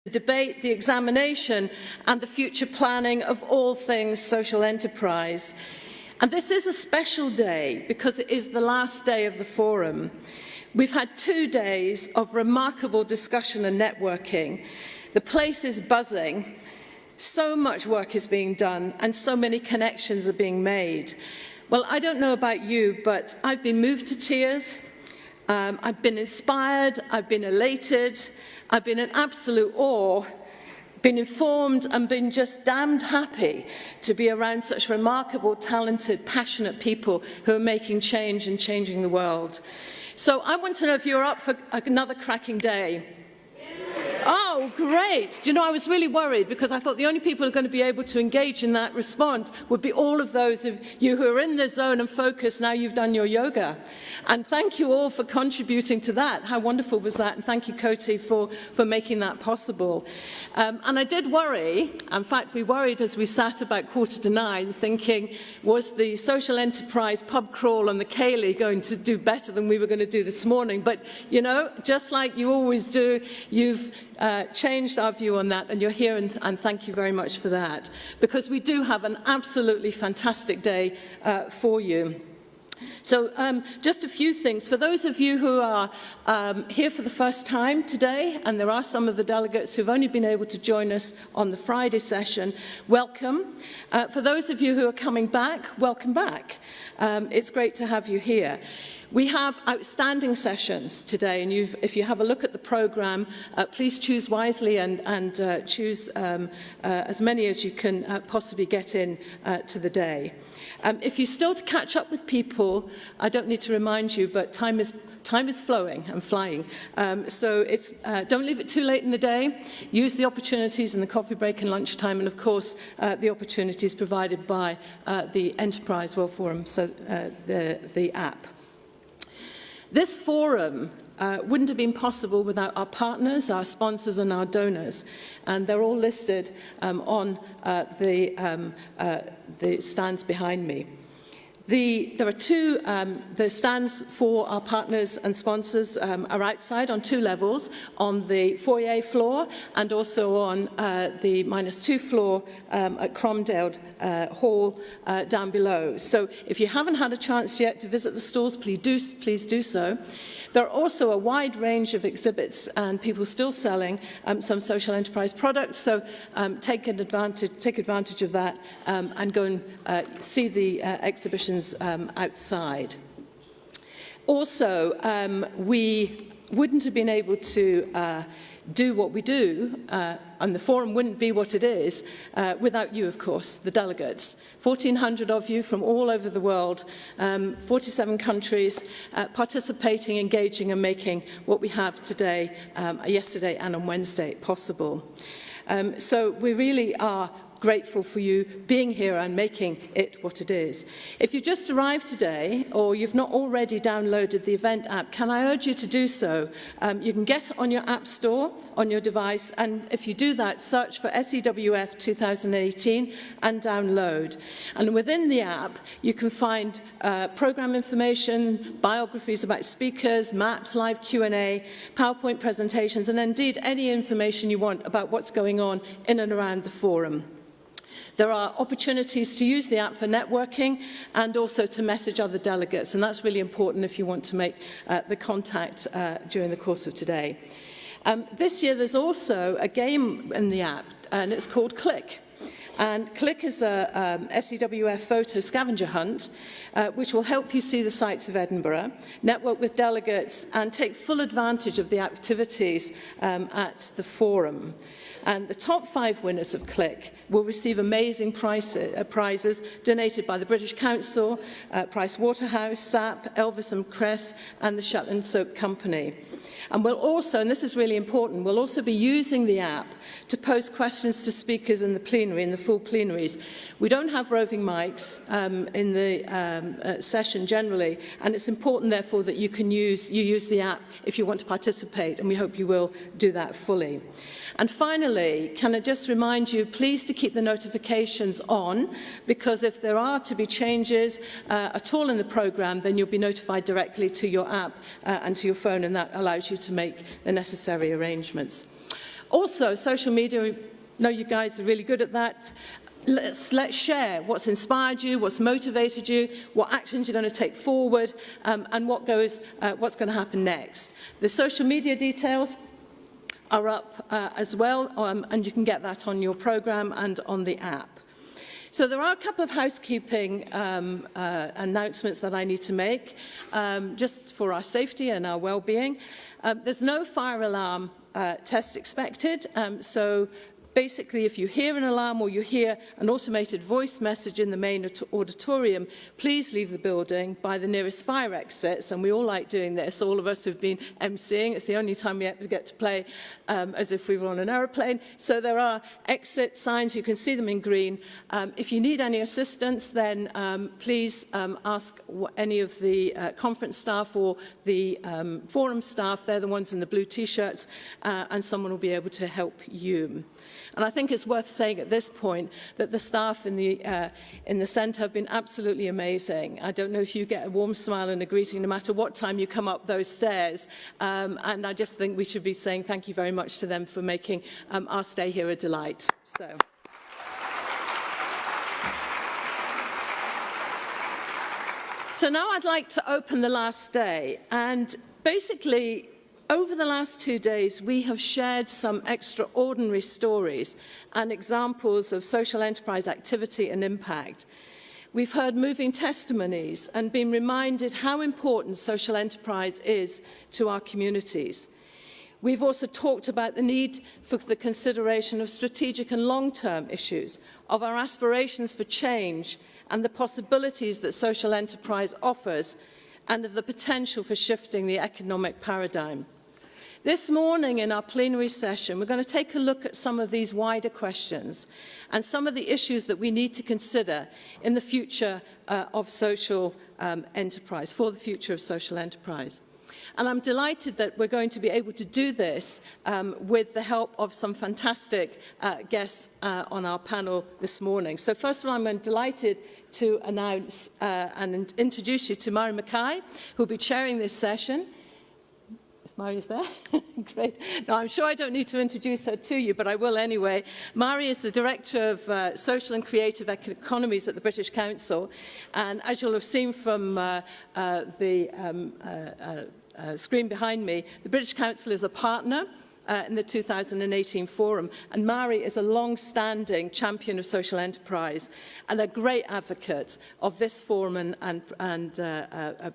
the debate, the examination and the future planning of all things social enterprise. And this is a special day because it is the last day of the forum. We've had 2 days of remarkable discussion and networking. The place is buzzing. So much work is being done and so many connections are being made. Well, I don't know about you, but I've been moved to tears. I've been inspired, I've been elated, I've been in absolute awe, been informed and been just damned happy to be around such remarkable, talented, passionate people who are making change and changing the world. So I want to know if you're up for another cracking day. Oh, great. Do you know, I was really worried because I thought the only people who are going to be able to engage in that response would be all of those of you who are in the zone and focus now you've done your yoga. And thank you all for contributing to that. How wonderful was that? And thank you, Koti, for making that possible. And I did worry. In fact, we worried as we sat about 8:45 thinking, was the social enterprise pub crawl and the ceilidh going to do better than we were going to do this morning? But, you know, just like you always do, you've changed our view on that, and you're here, and thank you very much for that, because we do have an absolutely fantastic day for you. So just a few things. For those of you who are here for the first time today, and there are some of the delegates who've only been able to join us on the Friday session, welcome. For those of you who are coming back, welcome back. It's great to have you here. We have outstanding sessions today, and if you have a look at the programme, please choose wisely and choose as many as you can possibly get in to the day. If you're still to catch up with people, I don't need to remind you, but time is flowing and flying. So don't leave it too late in the day. Use the opportunities in the coffee break and lunchtime, and of course the opportunities provided by the Enterprise World Forum, so the app. This forum wouldn't have been possible without our partners, our sponsors and our donors, and they're all listed on the stands behind me. There are two, the stands for our partners and sponsors are outside on 2 levels, on the foyer floor and also on the -2 floor at Cromdale Hall down below. So if you haven't had a chance yet to visit the stalls, please do so. There are also a wide range of exhibits and people still selling some social enterprise products, so take advantage of that and go and see the exhibitions outside. Also, we wouldn't have been able to do what we do, and the forum wouldn't be what it is without you, of course, the delegates. 1,400 of you from all over the world, 47 countries, participating, engaging and making what we have today, yesterday and on Wednesday possible. So we really are grateful for you being here and making it what it is. If you just arrived today or you've not already downloaded the event app, can I urge you to do so? You can get it on your app store, on your device, and if you do that, search for SEWF 2018 and download. And within the app, you can find programme information, biographies about speakers, maps, live Q&A, PowerPoint presentations, and indeed any information you want about what's going on in and around the forum. There are opportunities to use the app for networking and also to message other delegates, and that's really important if you want to make the contact during the course of today. This year there's also a game in the app, and it's called Click. And Click is a SEWF photo scavenger hunt, which will help you see the sights of Edinburgh, network with delegates, and take full advantage of the activities at the forum. And the top 5 winners of Click will receive amazing prizes donated by the British Council, Price Waterhouse, SAP, Elvis and Cress, and the Shetland Soap Company. And we'll also, and this is really important, we'll also be using the app to pose questions to speakers in the plenary, in the full plenaries. We don't have roving mics in the session generally, and it's important, therefore, that you use the app if you want to participate, and we hope you will do that fully. And finally, can I just remind you, please to keep the notifications on, because if there are to be changes at all in the programme, then you'll be notified directly to your app and to your phone, and that allows you to make the necessary arrangements. Also, social media, I know you guys are really good at that. Let's share what's inspired you, what's motivated you, what actions you're going to take forward, and what's going to happen next. The social media details are up as well, and you can get that on your programme and on the app. So there are a couple of housekeeping announcements that I need to make, just for our safety and our well-being. There's no fire alarm test expected, so basically, if you hear an alarm or you hear an automated voice message in the main auditorium, please leave the building by the nearest fire exits. And we all like doing this. All of us who've been emceeing. It's the only time we ever get to play as if we were on an aeroplane. So there are exit signs. You can see them in green. If you need any assistance, then please ask any of the conference staff or the forum staff. They're the ones in the blue T-shirts, and someone will be able to help you. And I think it's worth saying at this point that the staff in the centre have been absolutely amazing. I don't know if you get a warm smile and a greeting no matter what time you come up those stairs. And I just think we should be saying thank you very much to them for making our stay here a delight. So now I'd like to open the last day. And basically, over the last 2 days, we have shared some extraordinary stories and examples of social enterprise activity and impact. We've heard moving testimonies and been reminded how important social enterprise is to our communities. We've also talked about the need for the consideration of strategic and long-term issues, of our aspirations for change and the possibilities that social enterprise offers, and of the potential for shifting the economic paradigm. This morning in our plenary session, we're going to take a look at some of these wider questions and some of the issues that we need to consider in the future of social enterprise, for the future of social enterprise. And I'm delighted that we're going to be able to do this with the help of some fantastic guests on our panel this morning. So first of all, I'm delighted to announce and introduce you to Mairi Mackay, who will be chairing this session. Mairi is there? Great. No, I'm sure I don't need to introduce her to you, but I will anyway. Mairi is the Director of Social and Creative Economies at the British Council. And as you'll have seen from the screen behind me, the British Council is a partner in the 2018 forum, and Mairi is a long-standing champion of social enterprise and a great advocate of this forum and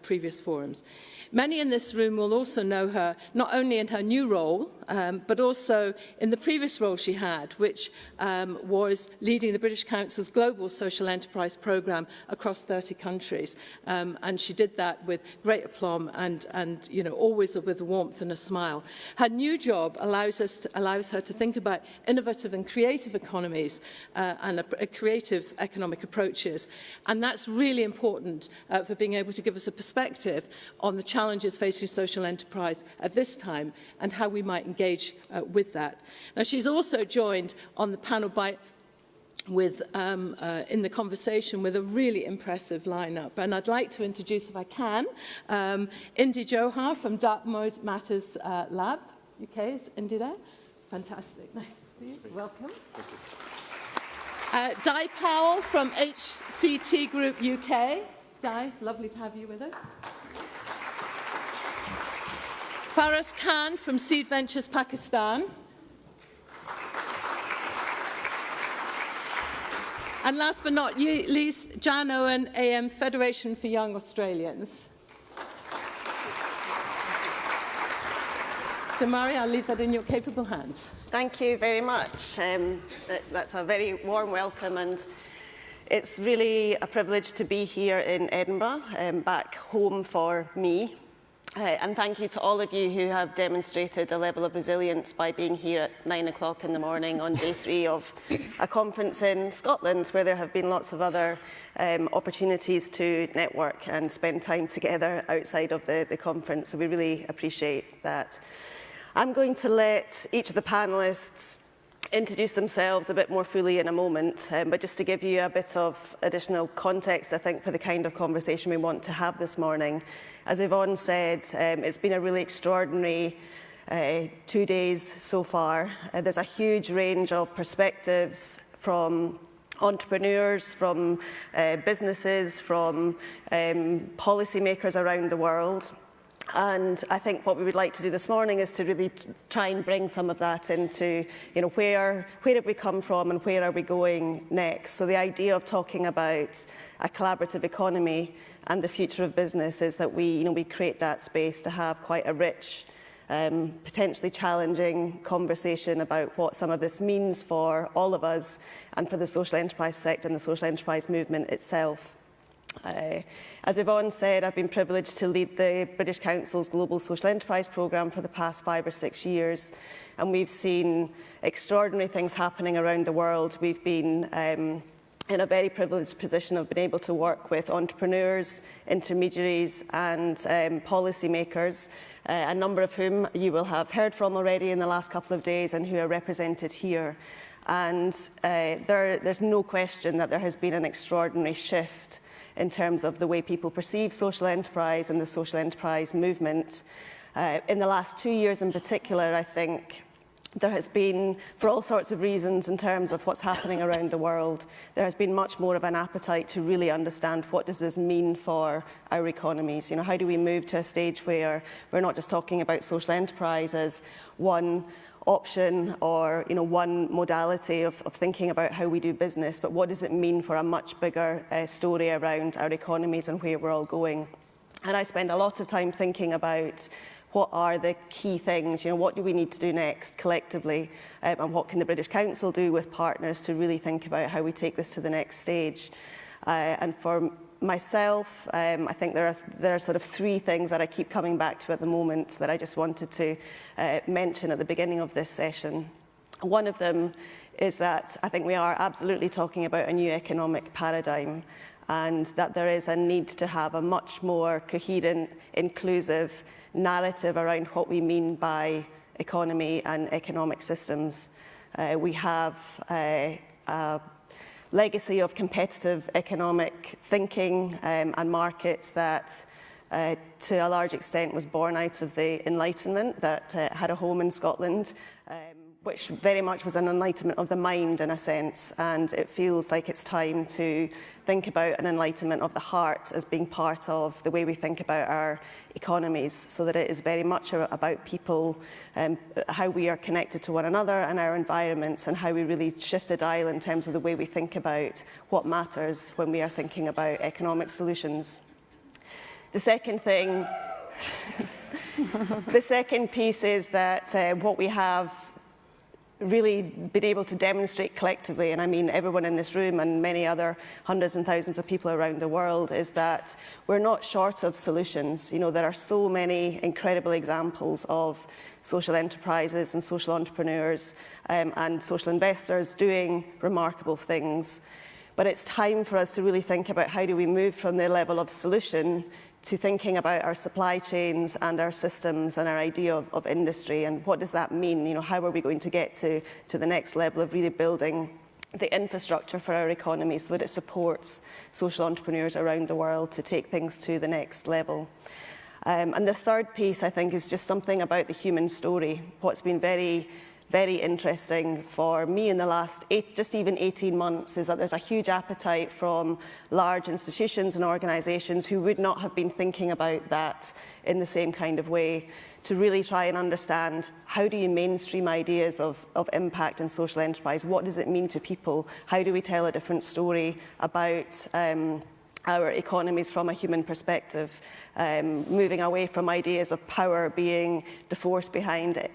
previous forums. Many in this room will also know her not only in her new role, but also in the previous role she had, which was leading the British Council's global social enterprise programme across 30 countries. And she did that with great aplomb and you know, always with warmth and a smile. Her new job allows her to think about innovative and creative economies and creative economic approaches. And that's really important for being able to give us a perspective on the challenges facing social enterprise at this time and how we might engage with that. Now, she's also joined on the panel in the conversation with a really impressive lineup. And I'd like to introduce, if I can, Indy Johar from Dartmouth Matters Lab. UK, is Indy there? Fantastic. Nice to see you. Welcome. Thank you. Powell from HCT Group UK. It's lovely to have you with us. Faraz Khan from Seed Ventures Pakistan. And last but not least, Jan Owen, AM Federation for Young Australians. So, Mairi, I'll leave that in your capable hands. Thank you very much. That's a very warm welcome, and it's really a privilege to be here in Edinburgh, back home for me. And thank you to all of you who have demonstrated a level of resilience by being here at 9 o'clock in the morning on day 3 of a conference in Scotland, where there have been lots of other opportunities to network and spend time together outside of the conference. So we really appreciate that. I'm going to let each of the panellists introduce themselves a bit more fully in a moment, but just to give you a bit of additional context, I think, for the kind of conversation we want to have this morning. As Yvonne said, it's been a really extraordinary 2 days so far. There's a huge range of perspectives from entrepreneurs, from businesses, from policymakers around the world. And I think what we would like to do this morning is to really try and bring some of that into, where have we come from and where are we going next? So the idea of talking about a collaborative economy and the future of business is that we create that space to have quite a rich, potentially challenging conversation about what some of this means for all of us and for the social enterprise sector and the social enterprise movement itself. As Yvonne said, I've been privileged to lead the British Council's Global Social Enterprise Programme for the past 5 or 6 years, and we've seen extraordinary things happening around the world. We've been in a very privileged position of being able to work with entrepreneurs, intermediaries and policymakers, a number of whom you will have heard from already in the last couple of days and who are represented here. And there's no question that there has been an extraordinary shift in terms of the way people perceive social enterprise and the social enterprise movement. In the last 2 years in particular, I think there has been, for all sorts of reasons in terms of what's happening around the world, there has been much more of an appetite to really understand what does this mean for our economies. How do we move to a stage where we're not just talking about social enterprise as one option or one modality of thinking about how we do business, but what does it mean for a much bigger story around our economies and where we're all going. And I spend a lot of time thinking about what are the key things, what do we need to do next collectively, and what can the British Council do with partners to really think about how we take this to the next stage. And for myself, I think there are sort of 3 things that I keep coming back to at the moment that I just wanted to mention at the beginning of this session. One of them is that I think we are absolutely talking about a new economic paradigm, and that there is a need to have a much more coherent, inclusive narrative around what we mean by economy and economic systems. We have a legacy of competitive economic thinking and markets that to a large extent was born out of the Enlightenment that had a home in Scotland, which very much was an enlightenment of the mind in a sense, and it feels like it's time to think about an enlightenment of the heart as being part of the way we think about our economies, so that it is very much about people and how we are connected to one another and our environments, and how we really shift the dial in terms of the way we think about what matters when we are thinking about economic solutions. The second thing, the second piece is that what we have really been able to demonstrate collectively, and I mean everyone in this room and many other hundreds and thousands of people around the world, is that we're not short of solutions. There are so many incredible examples of social enterprises and social entrepreneurs and social investors doing remarkable things. But it's time for us to really think about how do we move from the level of solution to thinking about our supply chains and our systems and our idea of industry, and what does that mean? How are we going to get to the next level of really building the infrastructure for our economy so that it supports social entrepreneurs around the world to take things to the next level. And the third piece, I think, is just something about the human story. What's been very interesting for me in the last just even 18 months is that there's a huge appetite from large institutions and organisations who would not have been thinking about that in the same kind of way, to really try and understand how do you mainstream ideas of impact and social enterprise? What does it mean to people? How do we tell a different story about our economies from a human perspective, moving away from ideas of power being the force behind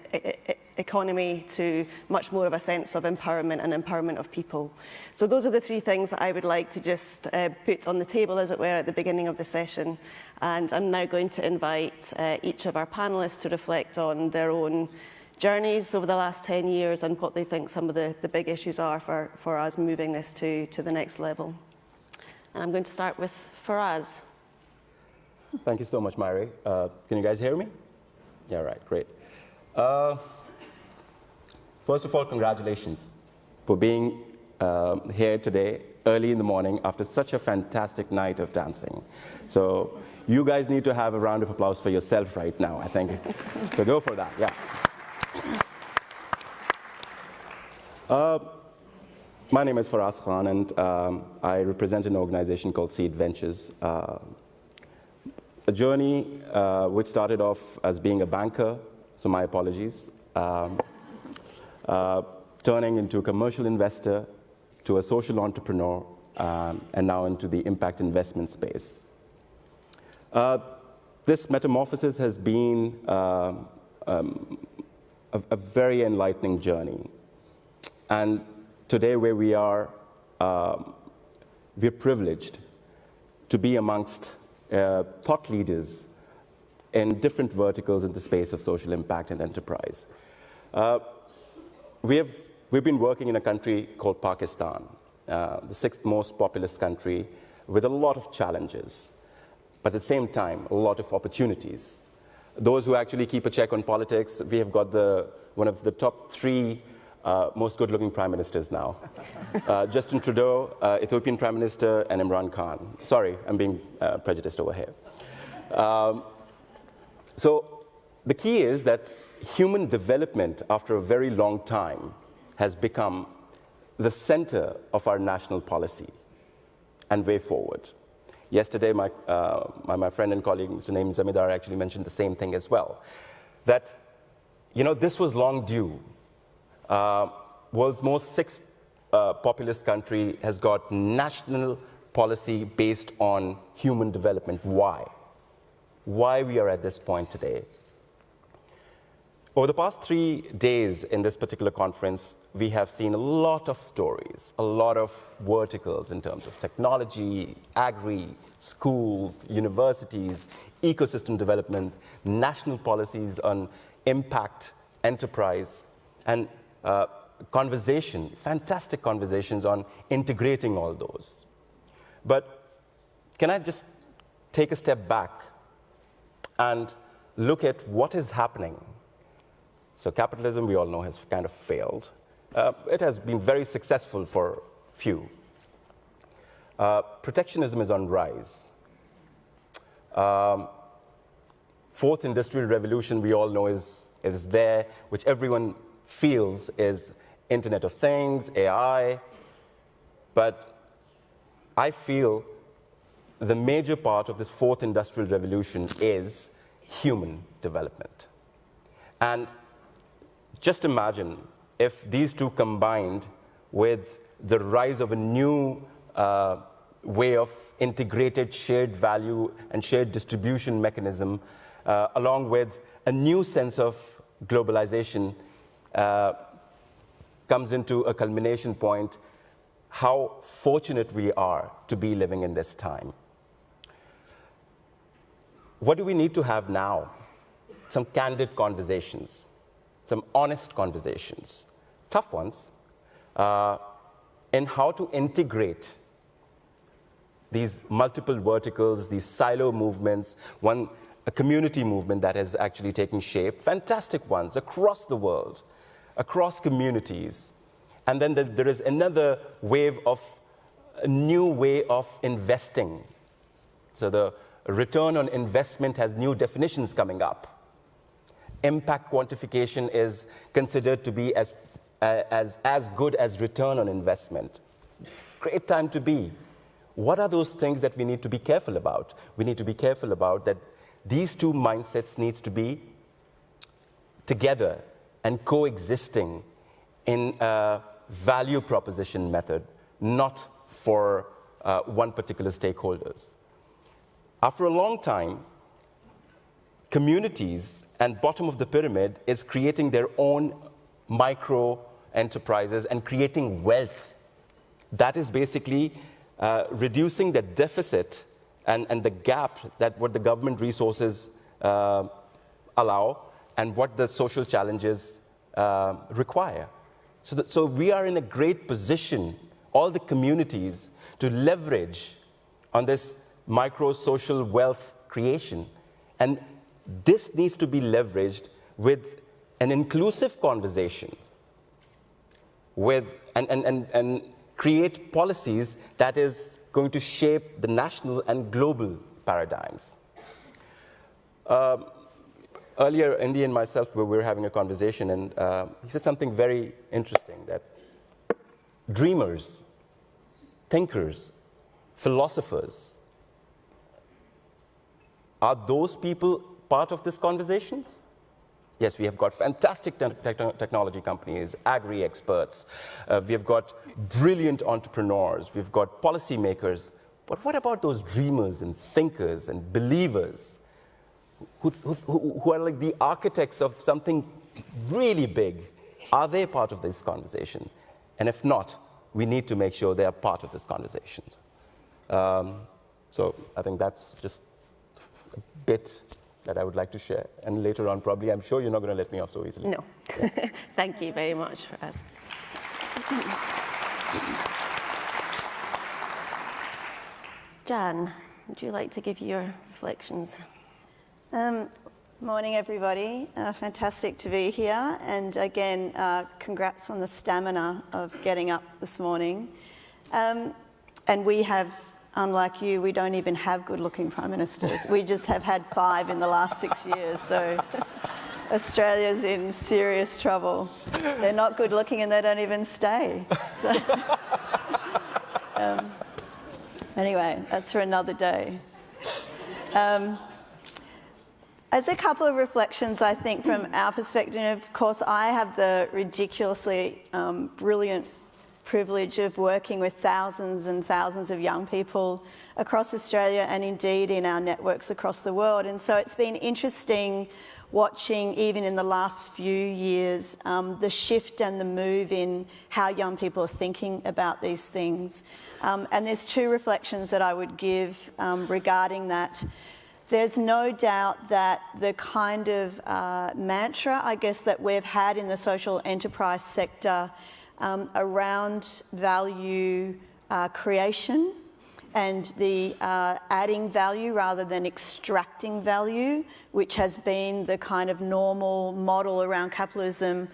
economy to much more of a sense of empowerment and empowerment of people. So those are the 3 things that I would like to just put on the table, as it were, at the beginning of the session. And I'm now going to invite each of our panellists to reflect on their own journeys over the last 10 years and what they think some of the big issues are for us moving this to the next level. And I'm going to start with Faraz. Thank you so much, Mairi. Can you guys hear me? Yeah, right, great. First of all, congratulations for being here today, early in the morning, after such a fantastic night of dancing. So you guys need to have a round of applause for yourself right now, I think. So go for that, yeah. My name is Faraz Khan, and I represent an organization called Seed Ventures. A journey which started off as being a banker, so my apologies, turning into a commercial investor, to a social entrepreneur, and now into the impact investment space. This metamorphosis has been a very enlightening journey. And today where we are, we're privileged to be amongst thought leaders in different verticals in the space of social impact and enterprise. We've been working in a country called Pakistan, the 6th most populous country, with a lot of challenges, but at the same time, a lot of opportunities. Those who actually keep a check on politics, we have got one of the top 3 most good-looking prime ministers now. Justin Trudeau, Ethiopian Prime Minister, and Imran Khan. Sorry, I'm being prejudiced over here. So the key is that human development, after a very long time, has become the center of our national policy and way forward. Yesterday, my friend and colleague, Mr. Naeem Zamidar, actually mentioned the same thing as well, that, this was long due. World's most 6th populous country has got national policy based on human development. Why? Why we are at this point today? Over the past 3 days in this particular conference, we have seen a lot of stories, a lot of verticals in terms of technology, agri, schools, universities, ecosystem development, national policies on impact, enterprise, and fantastic conversations on integrating all those. But can I just take a step back and look at what is happening? So capitalism, we all know, has kind of failed. It has been very successful for few. Protectionism is on rise. 4th industrial revolution, we all know, is there, which everyone feels is Internet of Things, AI, but I feel the major part of this 4th industrial revolution is human development. And just imagine if these two combined with the rise of a new way of integrated shared value and shared distribution mechanism, along with a new sense of globalization, comes into a culmination point, how fortunate we are to be living in this time. What do we need to have now? Some candid conversations, some honest conversations, tough ones, in how to integrate these multiple verticals, these silo movements, a community movement that is actually taking shape, fantastic ones across the world, across communities. And then there is another wave of a new way of investing. So the return on investment has new definitions coming up. Impact quantification is considered to be as good as return on investment. Great time to be. What are those things that we need to be careful about? We need to be careful about that these two mindsets needs to be together and coexisting in a value proposition method, not for one particular stakeholders. After a long time, communities and bottom of the pyramid is creating their own micro enterprises and creating wealth. That is basically reducing the deficit and the gap that what the government resources allow and what the social challenges require. So we are in a great position, all the communities, to leverage on this micro-social wealth creation. And this needs to be leveraged with an inclusive conversation, and create policies that is going to shape the national and global paradigms. Earlier, Indy and myself, we were having a conversation, and he said something very interesting, that dreamers, thinkers, philosophers, are those people part of this conversation? Yes, we have got fantastic technology companies, agri-experts, we have got brilliant entrepreneurs, we've got policymakers, but what about those dreamers and thinkers and believers who are like the architects of something really big? Are they part of this conversation? And if not, we need to make sure they are part of this conversation. So I think that's just a bit that I would like to share. And later on, probably, I'm sure you're not going to let me off so easily. No. Yeah. Thank you very much, Faraz. Jan, would you like to give your reflections? Morning, everybody. Fantastic to be here. And again, congrats on the stamina of getting up this morning. And we have, unlike you, we don't even have good-looking prime ministers. We just have had 5 in the last 6 years. So Australia's in serious trouble. They're not good-looking and they don't even stay. So, anyway, that's for another day. As a couple of reflections, I think, from our perspective, of course, I have the ridiculously brilliant privilege of working with thousands and thousands of young people across Australia and indeed in our networks across the world. And so it's been interesting watching, even in the last few years, the shift and the move in how young people are thinking about these things. And there's 2 reflections that I would give regarding that. There's no doubt that the kind of mantra, I guess, that we've had in the social enterprise sector around value creation and the adding value rather than extracting value, which has been the kind of normal model around capitalism,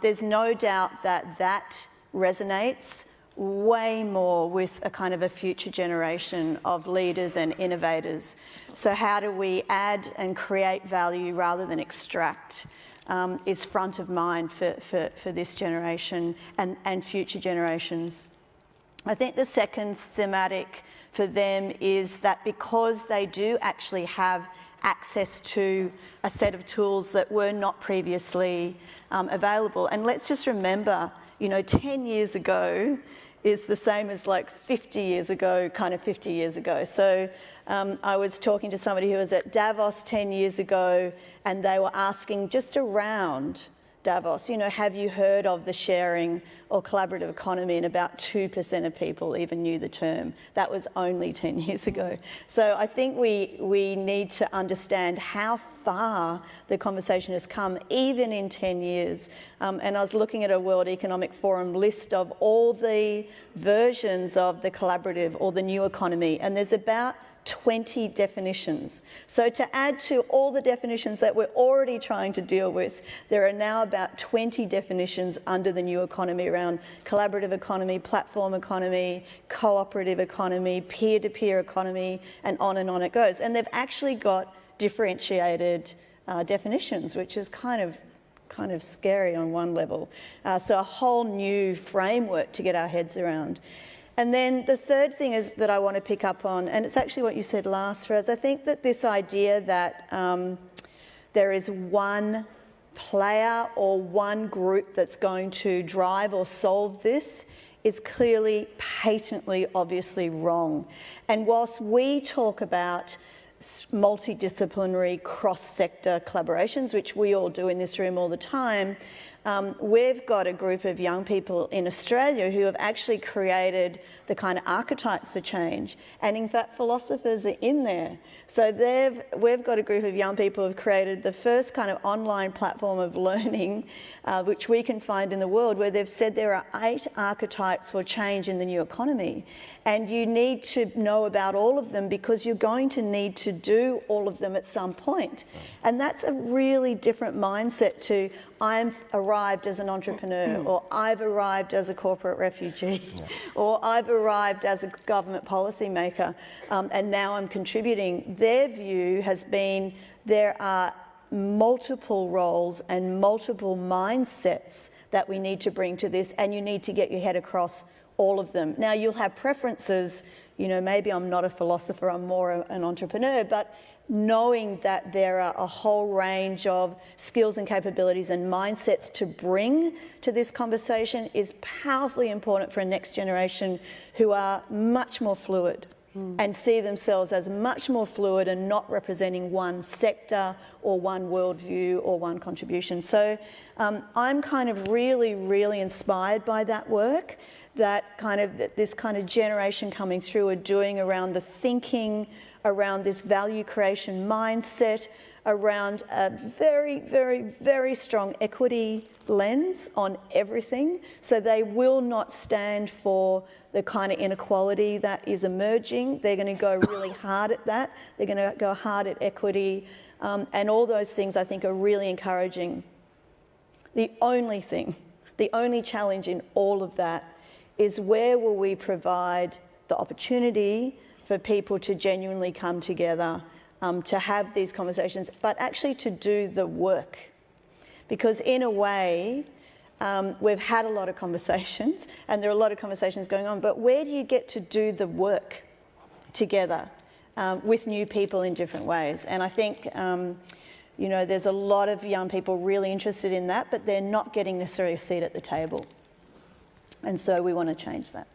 there's no doubt that that resonates way more with a kind of a future generation of leaders and innovators. So how do we add and create value rather than extract is front of mind for this generation and future generations. I think the second thematic for them is that because they do actually have access to a set of tools that were not previously available. And let's just remember, 10 years ago is the same as like 50 years ago, kind of 50 years ago. So I was talking to somebody who was at Davos 10 years ago, and they were asking just around Davos, have you heard of the sharing or collaborative economy? And about 2% of people even knew the term. That was only 10 years ago. So I think we need to understand how far the conversation has come, even in 10 years. And I was looking at a World Economic Forum list of all the versions of the collaborative or the new economy, and there's about 20 definitions. So to add to all the definitions that we're already trying to deal with, there are now about 20 definitions under the new economy around collaborative economy, platform economy, cooperative economy, peer-to-peer economy, and on it goes. And they've actually got differentiated definitions, which is kind of scary on one level. So a whole new framework to get our heads around. And then the third thing is that I want to pick up on, and it's actually what you said last, Faraz. I think that this idea that there is one player or one group that's going to drive or solve this is clearly, patently, obviously wrong. And whilst we talk about multidisciplinary cross-sector collaborations, which we all do in this room all the time, we've got a group of young people in Australia who have actually created the kind of archetypes for change. And in fact, philosophers are in there. So we've got a group of young people who have created the first kind of online platform of learning, which we can find in the world, where they've said there are 8 archetypes for change in the new economy. And you need to know about all of them because you're going to need to do all of them at some point. And that's a really different mindset to, I'm arrived as an entrepreneur, or I've arrived as a corporate refugee, or I've arrived as a government policymaker, and now I'm contributing. Their view has been there are multiple roles and multiple mindsets that we need to bring to this, and you need to get your head across all of them. Now, you'll have preferences, you know, maybe I'm not a philosopher, I'm more an entrepreneur, but knowing that there are a whole range of skills and capabilities and mindsets to bring to this conversation is powerfully important for a next generation who are much more fluid and see themselves as much more fluid and not representing one sector or one worldview or one contribution. So I'm kind of really, really inspired by that work that this kind of generation coming through are doing around the thinking, around this value creation mindset, around a very, very, very strong equity lens on everything. So they will not stand for the kind of inequality that is emerging. They're going to go really hard at that. They're going to go hard at equity. And all those things I think are really encouraging. The only challenge in all of that is where will we provide the opportunity for people to genuinely come together, to have these conversations, but actually to do the work. Because in a way, we've had a lot of conversations, and there are a lot of conversations going on, but where do you get to do the work together with new people in different ways? And I think, you know, there's a lot of young people really interested in that, but they're not getting necessarily a seat at the table. And so we want to change that.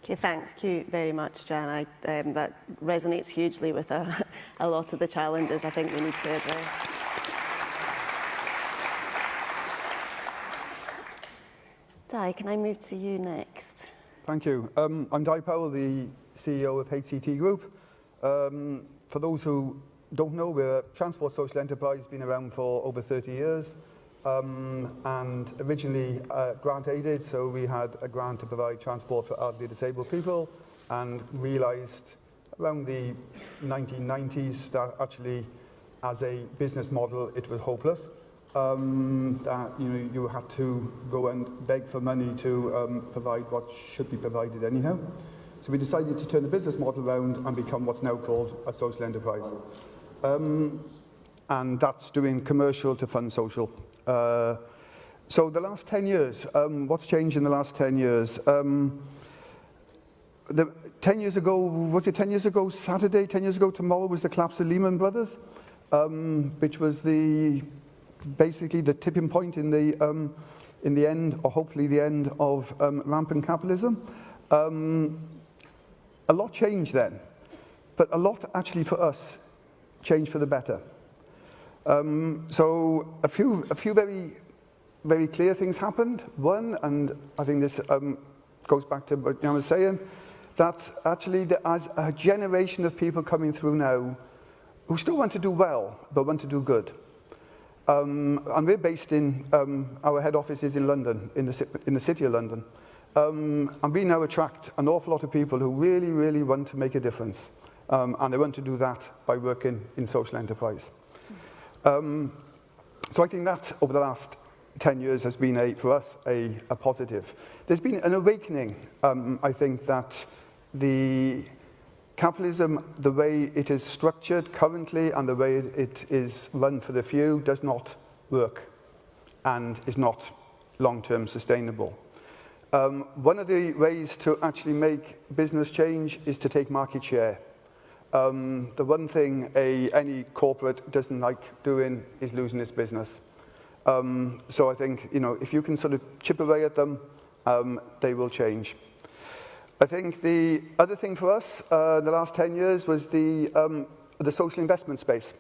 Okay, thank you very much, Jan. That resonates hugely with a lot of the challenges I think we need to address. Di, can I move to you next? Thank you. I'm Di Powell, the CEO of HCT Group. For those who don't know, we're a transport social enterprise, been around for over 30 years. And originally grant aided, so we had a grant to provide transport for elderly disabled people, and realised around the 1990s that actually as a business model it was hopeless, that you had to go and beg for money to provide what should be provided anyhow. So we decided to turn the business model around and become what's now called a social enterprise. And that's doing commercial to fund social. So the last 10 years, what's changed in the last 10 years? 10 years ago, was it 10 years ago Saturday, 10 years ago tomorrow was the collapse of Lehman Brothers, which was basically the tipping point in the end, or hopefully the end of rampant capitalism. A lot changed then, but a lot actually for us changed for the better. So a few very, very clear things happened. One, and I think this goes back to what Jan was saying, that actually as a generation of people coming through now who still want to do well, but want to do good. And we're based in, our head office is in London, in the city of London. And we now attract an awful lot of people who really, really want to make a difference. And they want to do that by working in social enterprise. So I think that over the last 10 years has been, for us, a positive. There's been an awakening, I think, that the capitalism, the way it is structured currently and the way it is run for the few does not work and is not long-term sustainable. One of the ways to actually make business change is to take market share. The one thing any corporate doesn't like doing is losing its business. So I think, if you can sort of chip away at them, they will change. I think the other thing for us the last 10 years was the social investment space.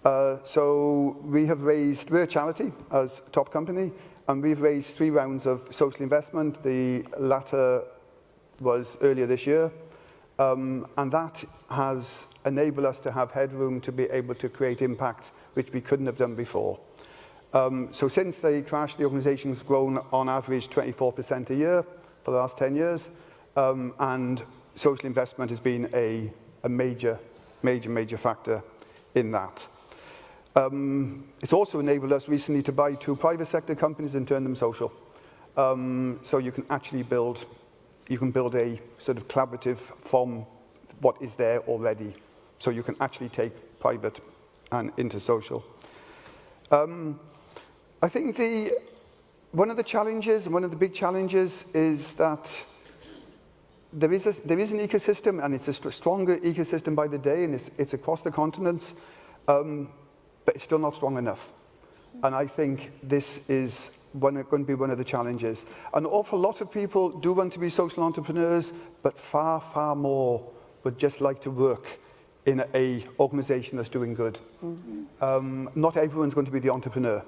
So we're a charity as a top company, and we've raised 3 rounds of social investment. The latter was earlier this year. And that has enabled us to have headroom to be able to create impact, which we couldn't have done before. So since the crash, the organisation has grown on average 24% a year for the last 10 years. And social investment has been a major factor in that. It's also enabled us recently to buy 2 private sector companies and turn them social. So you can actually build a sort of collaborative from what is there already. So you can actually take private and into social. I think one of the challenges, one of the big challenges, is that there is an ecosystem, and it's a stronger ecosystem by the day, and it's across the continents, but it's still not strong enough. And I think this is going to be one of the challenges. An awful lot of people do want to be social entrepreneurs, but far, far more would just like to work in an organisation that's doing good. Mm-hmm. Not everyone's going to be the entrepreneur.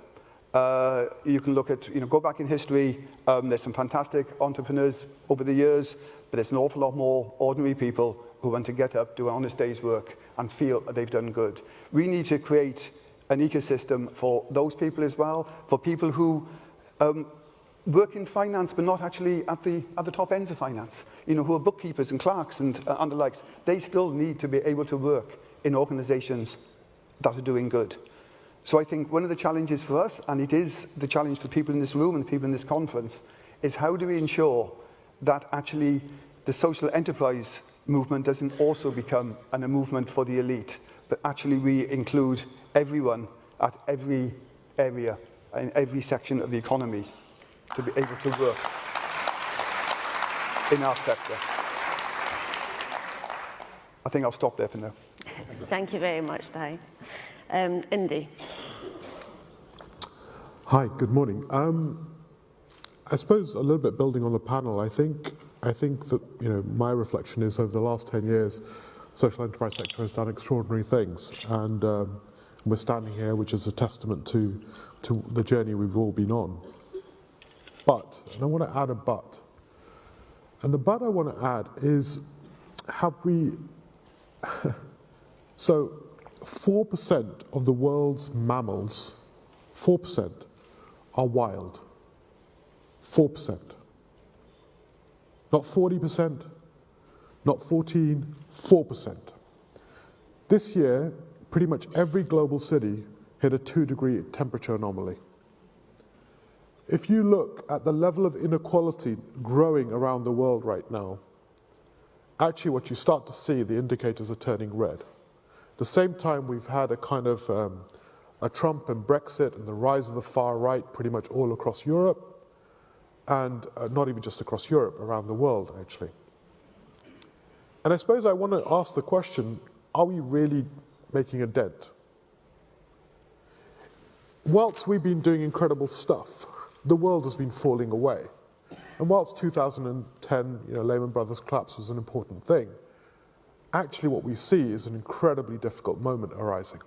You can look at, go back in history, there's some fantastic entrepreneurs over the years, but there's an awful lot more ordinary people who want to get up, do an honest day's work, and feel that they've done good. We need to create an ecosystem for those people as well, for people who work in finance but not actually at the top ends of finance, who are bookkeepers and clerks and the likes. They still need to be able to work in organisations that are doing good. So I think one of the challenges for us, and it is the challenge for people in this room and people in this conference, is how do we ensure that actually the social enterprise movement doesn't also become a movement for the elite, but actually we include everyone at every area, in every section of the economy, to be able to work in our sector. I think I'll stop there for now. Thank you very much, Dai. Indy. Hi, good morning. I suppose a little bit building on the panel, I think that my reflection is over the last 10 years, social enterprise sector has done extraordinary things, and we're standing here, which is a testament to the journey we've all been on. But, and I want to add a but, and the but I want to add is, have we, so 4% of the world's mammals, 4% are wild. 4%. Not 40%, not 14%, 4%. This year, pretty much every global city hit a 2-degree temperature anomaly. If you look at the level of inequality growing around the world right now, actually what you start to see, the indicators are turning red. At the same time, we've had a kind of a Trump and Brexit and the rise of the far right pretty much all across Europe, and not even just across Europe, around the world, actually. And I suppose I want to ask the question, are we really making a dent? Whilst we've been doing incredible stuff, the world has been falling away. And whilst 2010, Lehman Brothers collapse was an important thing, actually what we see is an incredibly difficult moment arising.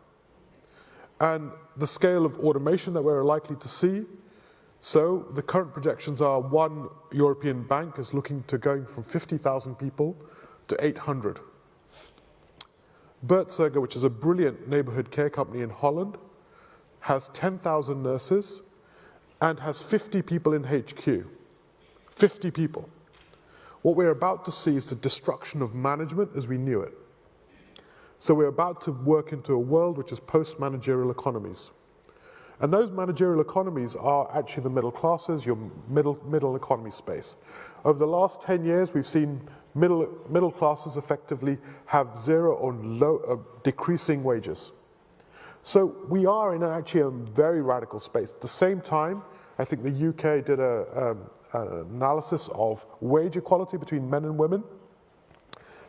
And the scale of automation that we're likely to see, so the current projections are one European bank is looking to going from 50,000 people to 800. Bertzinger, which is a brilliant neighborhood care company in Holland, has 10,000 nurses and has 50 people in HQ. 50 people. What we're about to see is the destruction of management as we knew it. So we're about to work into a world which is post-managerial economies. And those managerial economies are actually the middle classes, your middle economy space. Over the last 10 years, we've seen middle classes effectively have zero or decreasing wages. So we are in actually a very radical space. At the same time, I think the UK did an analysis of wage equality between men and women.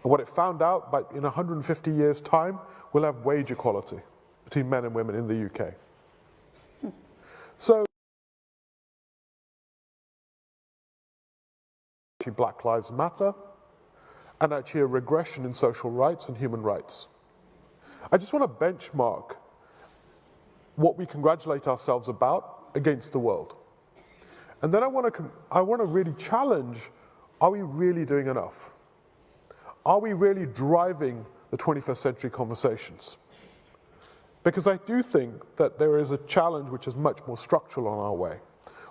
And what it found out, but in 150 years' time, we'll have wage equality between men and women in the UK. So, actually Black Lives Matter, and actually a regression in social rights and human rights. I just want to benchmark what we congratulate ourselves about against the world. And then I want to really challenge, are we really doing enough? Are we really driving the 21st century conversations? Because I do think that there is a challenge which is much more structural on our way.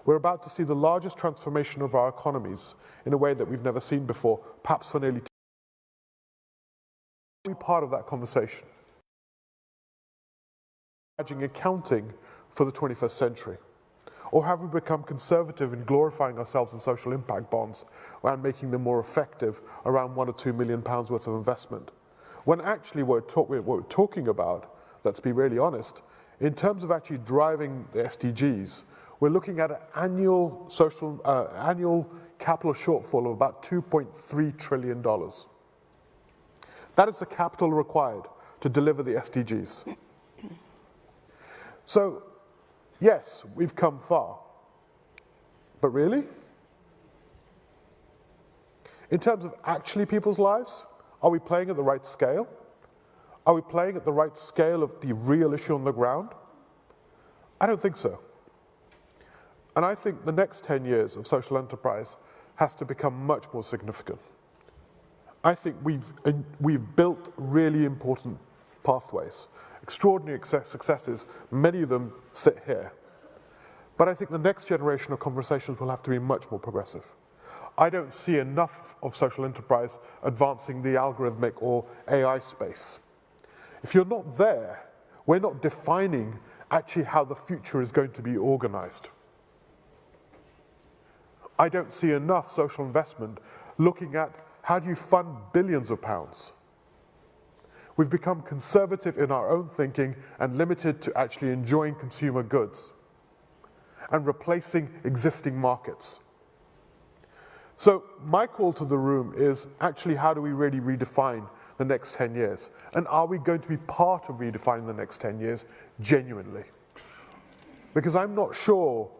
We're about to see the largest transformation of our economies in a way that we've never seen before, perhaps for nearly 2 years. Are we part of that conversation? Accounting for the 21st century? Or have we become conservative in glorifying ourselves in social impact bonds and making them more effective around £1 or £2 million worth of investment? When actually what we're talking about, let's be really honest, in terms of actually driving the SDGs, we're looking at an annual annual capital shortfall of about $2.3 trillion. That is the capital required to deliver the SDGs. So, yes, we've come far. But really? In terms of actually people's lives, are we playing at the right scale? Are we playing at the right scale of the real issue on the ground? I don't think so. And I think the next 10 years of social enterprise has to become much more significant. I think we've built really important pathways, extraordinary successes, many of them sit here. But I think the next generation of conversations will have to be much more progressive. I don't see enough of social enterprise advancing the algorithmic or AI space. If you're not there, we're not defining actually how the future is going to be organized. I don't see enough social investment looking at how do you fund billions of pounds. We've become conservative in our own thinking and limited to actually enjoying consumer goods and replacing existing markets. So my call to the room is actually how do we really redefine the next 10 years? And are we going to be part of redefining the next 10 years genuinely? Because I'm not sure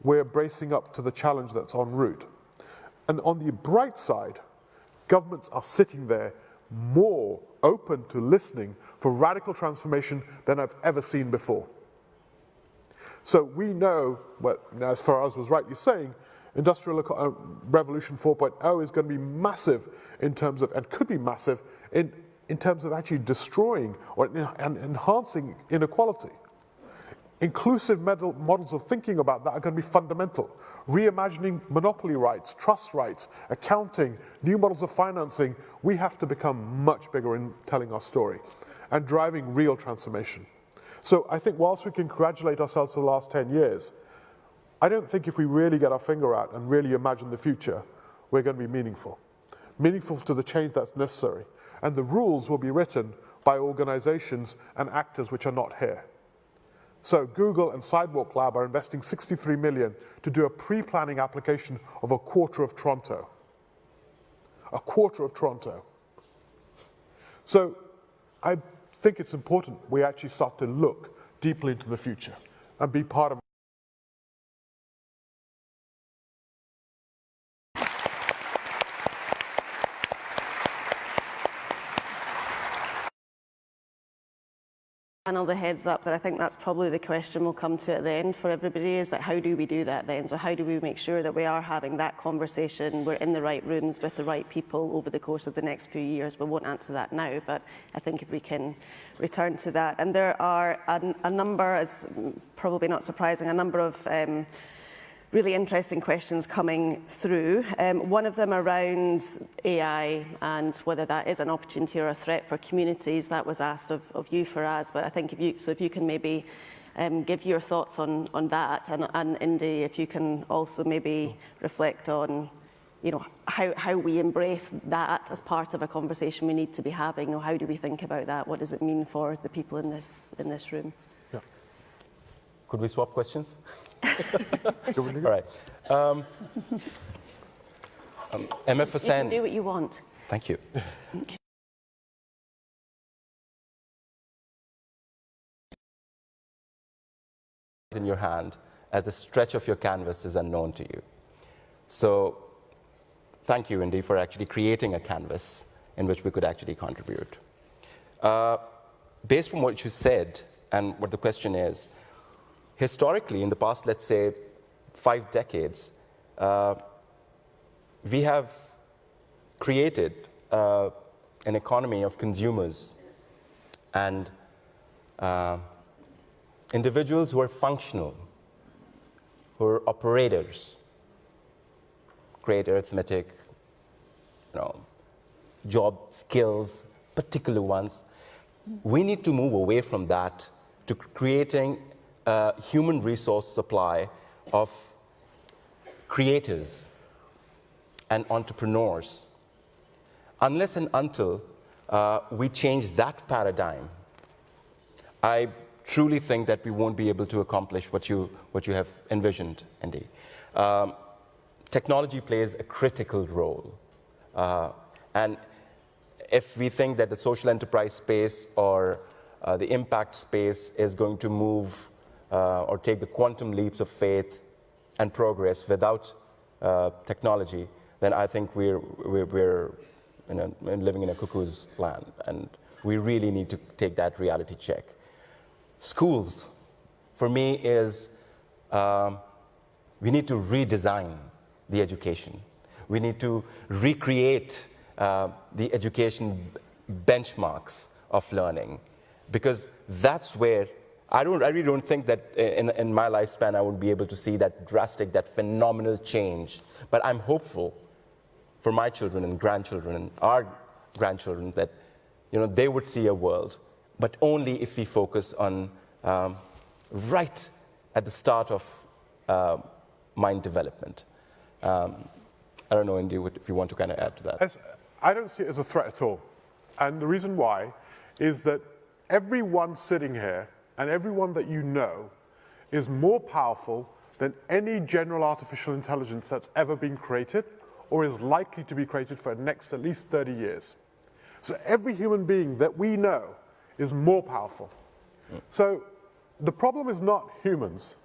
we're bracing up to the challenge that's en route. And on the bright side, governments are sitting there more open to listening for radical transformation than I've ever seen before. So we know, as Faraz was rightly saying, Industrial Revolution 4.0 is going to be massive in terms of, and could be massive in terms of actually destroying or enhancing inequality. Inclusive models of thinking about that are going to be fundamental. Reimagining monopoly rights, trust rights, accounting, new models of financing. We have to become much bigger in telling our story and driving real transformation. So I think whilst we can congratulate ourselves for the last 10 years, I don't think if we really get our finger out and really imagine the future, we're going to be meaningful. Meaningful to the change that's necessary. And the rules will be written by organizations and actors which are not here. So Google and Sidewalk Lab are investing 63 million to do a pre-planning application of a quarter of Toronto. A quarter of Toronto. So I think it's important we actually start to look deeply into the future and be part of And all the heads up that I think that's probably the question we'll come to at the end for everybody, is that how do we do that then? So how do we make sure that we are having that conversation, we're in the right rooms with the right people over the course of the next few years? We won't answer that now, but I think if we can return to that. And there are a number, as probably not surprising, a number of really interesting questions coming through. One of them around AI and whether that is an opportunity or a threat for communities. That was asked of you, Faraz, but I think if you can maybe give your thoughts on that, and Indy, if you can also maybe reflect on how we embrace that as part of a conversation we need to be having. How do we think about that? What does it mean for the people in this room? Yeah. Could we swap questions? All right. MFSN. You can do what you want. Thank you. In your hand as the stretch of your canvas is unknown to you. So thank you, Indy, for actually creating a canvas in which we could actually contribute. Based on what you said and what the question is, historically, in the past, let's say, 5 decades, we have created an economy of consumers and individuals who are functional, who are operators, great arithmetic, job skills, particular ones. We need to move away from that to creating a human resource supply of creators and entrepreneurs. Unless and until we change that paradigm, I truly think that we won't be able to accomplish what you have envisioned, Indy. Technology plays a critical role. And if we think that the social enterprise space or the impact space is going to move or take the quantum leaps of faith and progress without technology, then I think we're living in a cuckoo's land, and we really need to take that reality check. Schools, for me, is we need to redesign the education. We need to recreate the education benchmarks of learning, because that's where I really don't think that in my lifespan I would be able to see that drastic, that phenomenal change. But I'm hopeful for my children and grandchildren and our grandchildren that they would see a world, but only if we focus on right at the start of mind development. I don't know, Indy, if you want to kind of add to that. I don't see it as a threat at all. And the reason why is that everyone sitting here and everyone that you know is more powerful than any general artificial intelligence that's ever been created or is likely to be created for the next at least 30 years. So every human being that we know is more powerful. So the problem is not humans.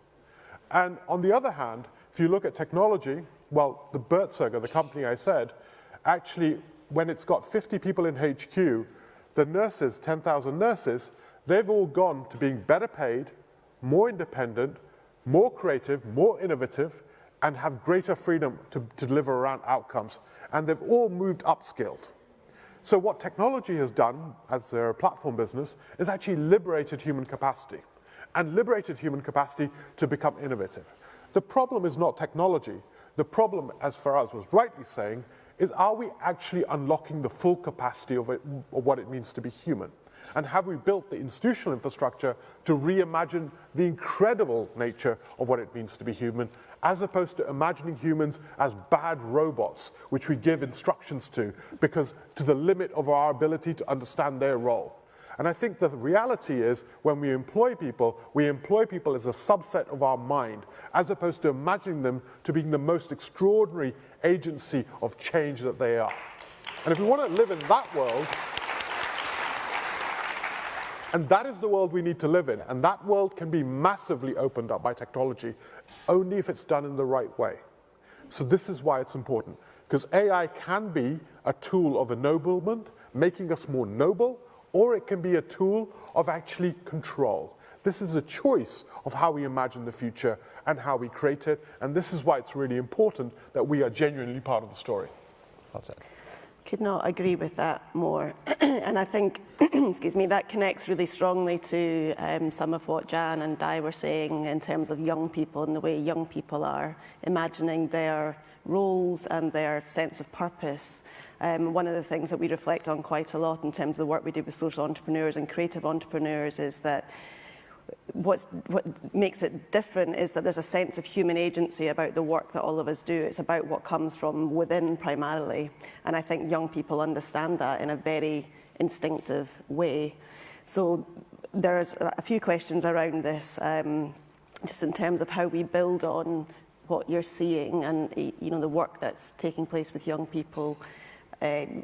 And on the other hand, if you look at technology, well, the Bertserger, the company I said, actually, when it's got 50 people in HQ, the nurses, 10,000 nurses, they've all gone to being better paid, more independent, more creative, more innovative, and have greater freedom to deliver around outcomes. And they've all moved upskilled. So what technology has done, as they're a platform business, is actually liberated human capacity, and liberated human capacity to become innovative. The problem is not technology. The problem, as Faraz was rightly saying, is are we actually unlocking the full capacity of what it means to be human? And have we built the institutional infrastructure to reimagine the incredible nature of what it means to be human, as opposed to imagining humans as bad robots, which we give instructions to the limit of our ability to understand their role. And I think the reality is, when we employ people as a subset of our mind, as opposed to imagining them to being the most extraordinary agency of change that they are. And if we want to live in that world, and that is the world we need to live in, and that world can be massively opened up by technology, only if it's done in the right way. So this is why it's important, because AI can be a tool of ennoblement, making us more noble, or it can be a tool of actually control. This is a choice of how we imagine the future and how we create it, and this is why it's really important that we are genuinely part of the story. Well said. Could not agree with that more. And I think, excuse me, that connects really strongly to some of what Jan and Di were saying in terms of young people and the way young people are imagining their roles and their sense of purpose. One of the things that we reflect on quite a lot in terms of the work we do with social entrepreneurs and creative entrepreneurs is that what makes it different is that there's a sense of human agency about the work that all of us do. It's about what comes from within primarily. And I think young people understand that in a very instinctive way. So there's a few questions around this, just in terms of how we build on what you're seeing and the work that's taking place with young people.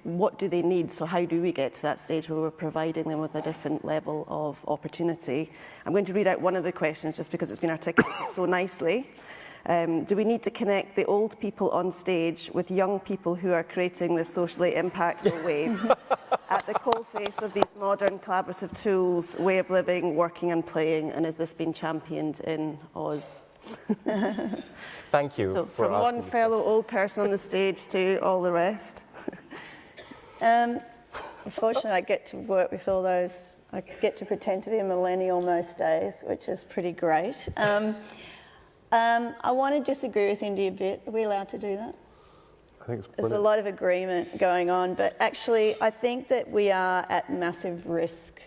What do they need? So how do we get to that stage where we're providing them with a different level of opportunity? I'm going to read out one of the questions just because it's been articulated so nicely. Do we need to connect the old people on stage with young people who are creating this socially impactful wave at the coalface of these modern collaborative tools, way of living, working and playing? And has this been championed in Oz? Thank you. So from one fellow old person on the stage to all the rest. Unfortunately, I get to work with all those. I get to pretend to be a millennial most days, which is pretty great. I want to disagree with Indy a bit. Are we allowed to do that? I think it's brilliant. There's a lot of agreement going on, but actually I think that we are at massive risk.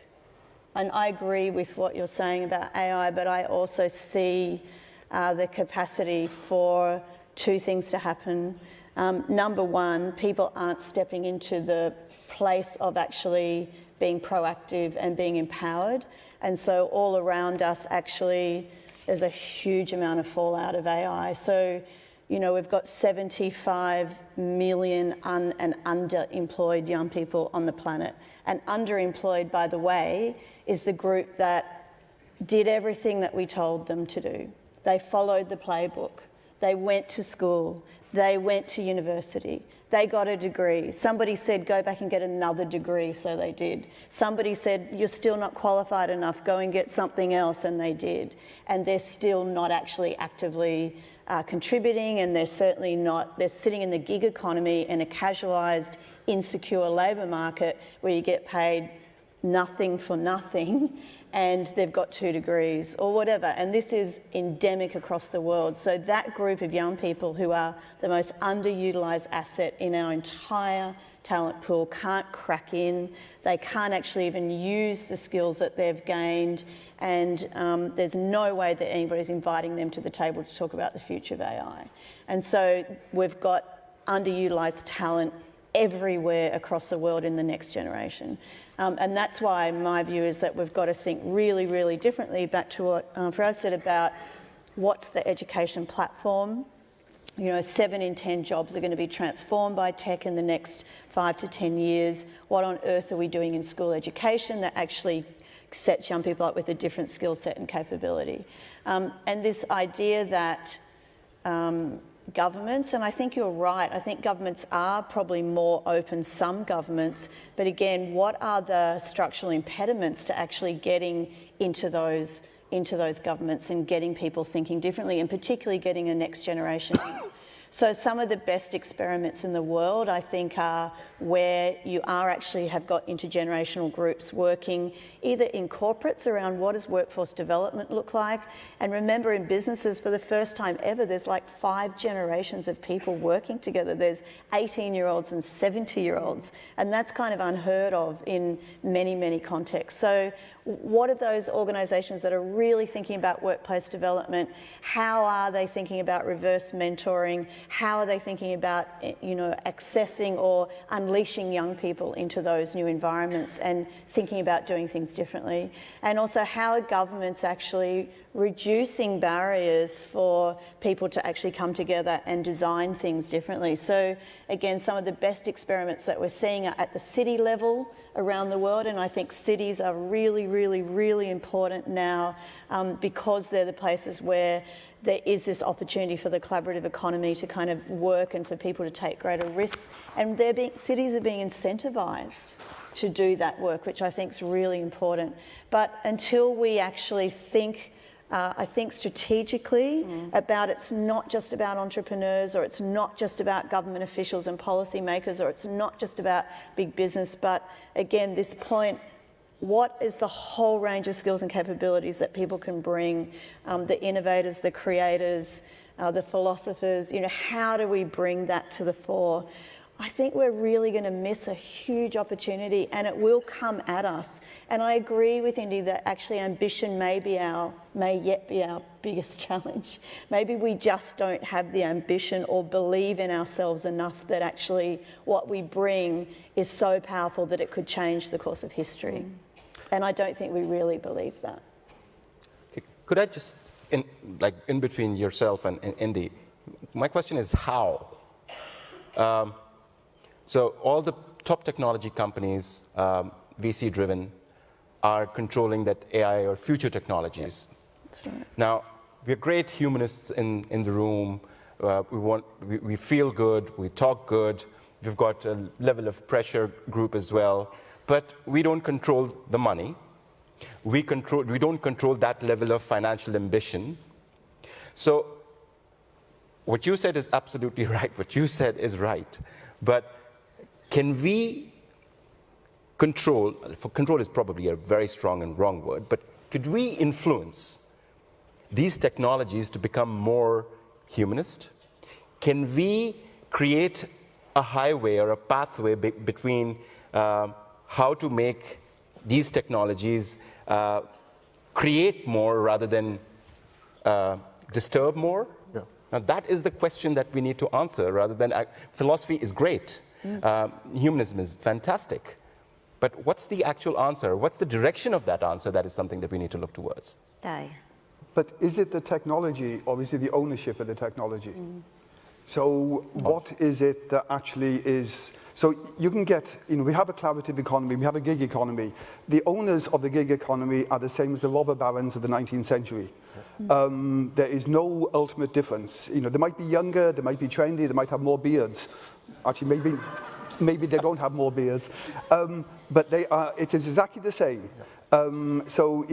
And I agree with what you're saying about AI, but I also see the capacity for two things to happen. Number one, people aren't stepping into the place of actually being proactive and being empowered. And so all around us, actually, there's a huge amount of fallout of AI. So, you know, we've got 75 million and underemployed young people on the planet. And underemployed, by the way, is the group that did everything that we told them to do. They followed the playbook. They went to school. They went to university. They got a degree. Somebody said, go back and get another degree, so they did. Somebody said, you're still not qualified enough, go and get something else, and they did. And they're still not actually actively contributing, and they're certainly not, they're sitting in the gig economy in a casualised, insecure labour market where you get paid nothing for nothing, and they've got 2 degrees or whatever. And this is endemic across the world. So that group of young people who are the most underutilised asset in our entire talent pool can't crack in. They can't actually even use the skills that they've gained. And there's no way that anybody's inviting them to the table to talk about the future of AI. And so we've got underutilised talent everywhere across the world in the next generation. And that's why my view is that we've got to think really, really differently, back to what Faraz said about what's the education platform. You know, 7 in 10 jobs are going to be transformed by tech in the next 5 to 10 years. What on earth are we doing in school education that actually sets young people up with a different skill set and capability? And this idea that governments, and I think you're right, I think governments are probably more open, some governments, but again, what are the structural impediments to actually getting into those governments and getting people thinking differently, and particularly getting a next generation? So some of the best experiments in the world, I think, are where you have got intergenerational groups working either in corporates around what does workforce development look like. And remember, in businesses, for the first time ever, there's like 5 generations of people working together. There's 18-year-olds and 70-year-olds, and that's kind of unheard of in many, many contexts. So what are those organisations that are really thinking about workplace development? How are they thinking about reverse mentoring? How are they thinking about, you know, accessing or unleashing young people into those new environments and thinking about doing things differently? And also, how are governments actually reducing barriers for people to actually come together and design things differently? So again, some of the best experiments that we're seeing are at the city level around the world, and I think cities are really, really, really important now because they're the places where there is this opportunity for the collaborative economy to kind of work and for people to take greater risks, and cities are being incentivised to do that work, which I think is really important. But until we actually think I think strategically about, it's not just about entrepreneurs, or it's not just about government officials and policymakers, or it's not just about big business, but again, this point, what is the whole range of skills and capabilities that people can bring, the innovators, the creators, the philosophers, you know, how do we bring that to the fore? I think we're really going to miss a huge opportunity, and it will come at us. And I agree with Indy that actually ambition may yet be our biggest challenge. Maybe we just don't have the ambition or believe in ourselves enough that actually what we bring is so powerful that it could change the course of history. And I don't think we really believe that. Could I just, in between yourself and Indy, my question is how? So all the top technology companies, VC-driven, are controlling that AI or future technologies. That's right. Now, we're great humanists in the room. We feel good, we talk good. We've got a level of pressure group as well. But we don't control the money. We don't control that level of financial ambition. So what you said is absolutely right. What you said is right. But can we control, for control is probably a very strong and wrong word, but could we influence these technologies to become more humanist? Can we create a highway or a pathway between how to make these technologies create more rather than disturb more? Yeah. Now that is the question that we need to answer rather than, philosophy is great, Humanism is fantastic. But what's the actual answer? What's the direction of that answer? That is something that we need to look towards. Aye. But is it the technology or is it the ownership of the technology? So what is it that actually is... So you can get, we have a collaborative economy, we have a gig economy. The owners of the gig economy are the same as the robber barons of the 19th century. There is no ultimate difference. They might be younger, they might be trendy, they might have more beards. Actually, maybe they don't have more beards. But it is exactly the same. So,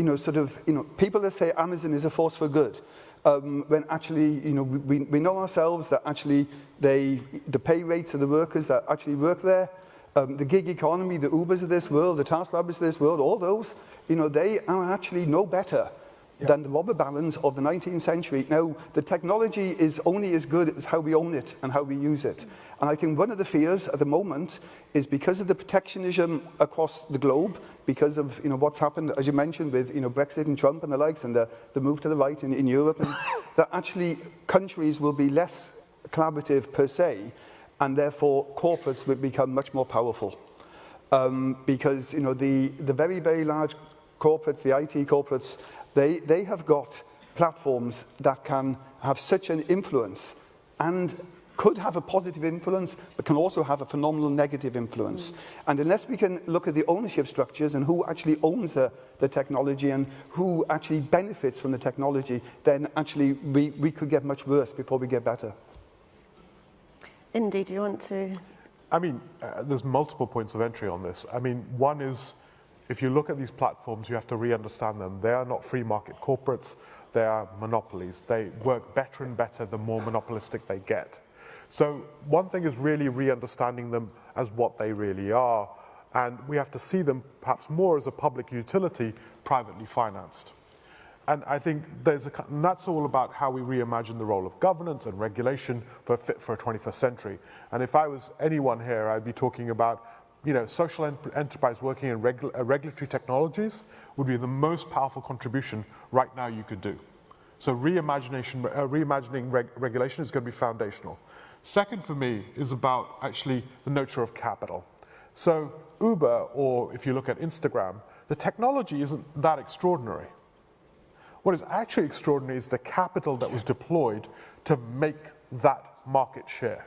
people that say Amazon is a force for good, when actually, we know ourselves that actually the pay rates of the workers that actually work there, the gig economy, the Ubers of this world, the TaskRabbits of this world, all those, they are actually no better than the robber barons of the 19th century. Now, the technology is only as good as how we own it and how we use it. And I think one of the fears at the moment is because of the protectionism across the globe, because of what's happened, as you mentioned, with Brexit and Trump and the likes, and the move to the right in Europe, and that actually countries will be less collaborative per se, and therefore corporates will become much more powerful. Because the very, very large corporates, the IT corporates, they have got platforms that can have such an influence and could have a positive influence, but can also have a phenomenal negative influence. And unless we can look at the ownership structures and who actually owns the technology and who actually benefits from the technology, then actually we could get much worse before we get better. Indy, do you want to? I mean, there's multiple points of entry on this. I mean, one is, if you look at these platforms, you have to re-understand them. They are not free market corporates, they are monopolies. They work better and better the more monopolistic they get. So one thing is really re-understanding them as what they really are, and we have to see them perhaps more as a public utility, privately financed. And I think and that's all about how we reimagine the role of governance and regulation for a 21st century. And if I was anyone here, I'd be talking about social enterprise working in regulatory technologies would be the most powerful contribution right now you could do. So reimagining regulation is going to be foundational. Second for me is about actually the nature of capital. So Uber, or if you look at Instagram, the technology isn't that extraordinary. What is actually extraordinary is the capital that was deployed to make that market share.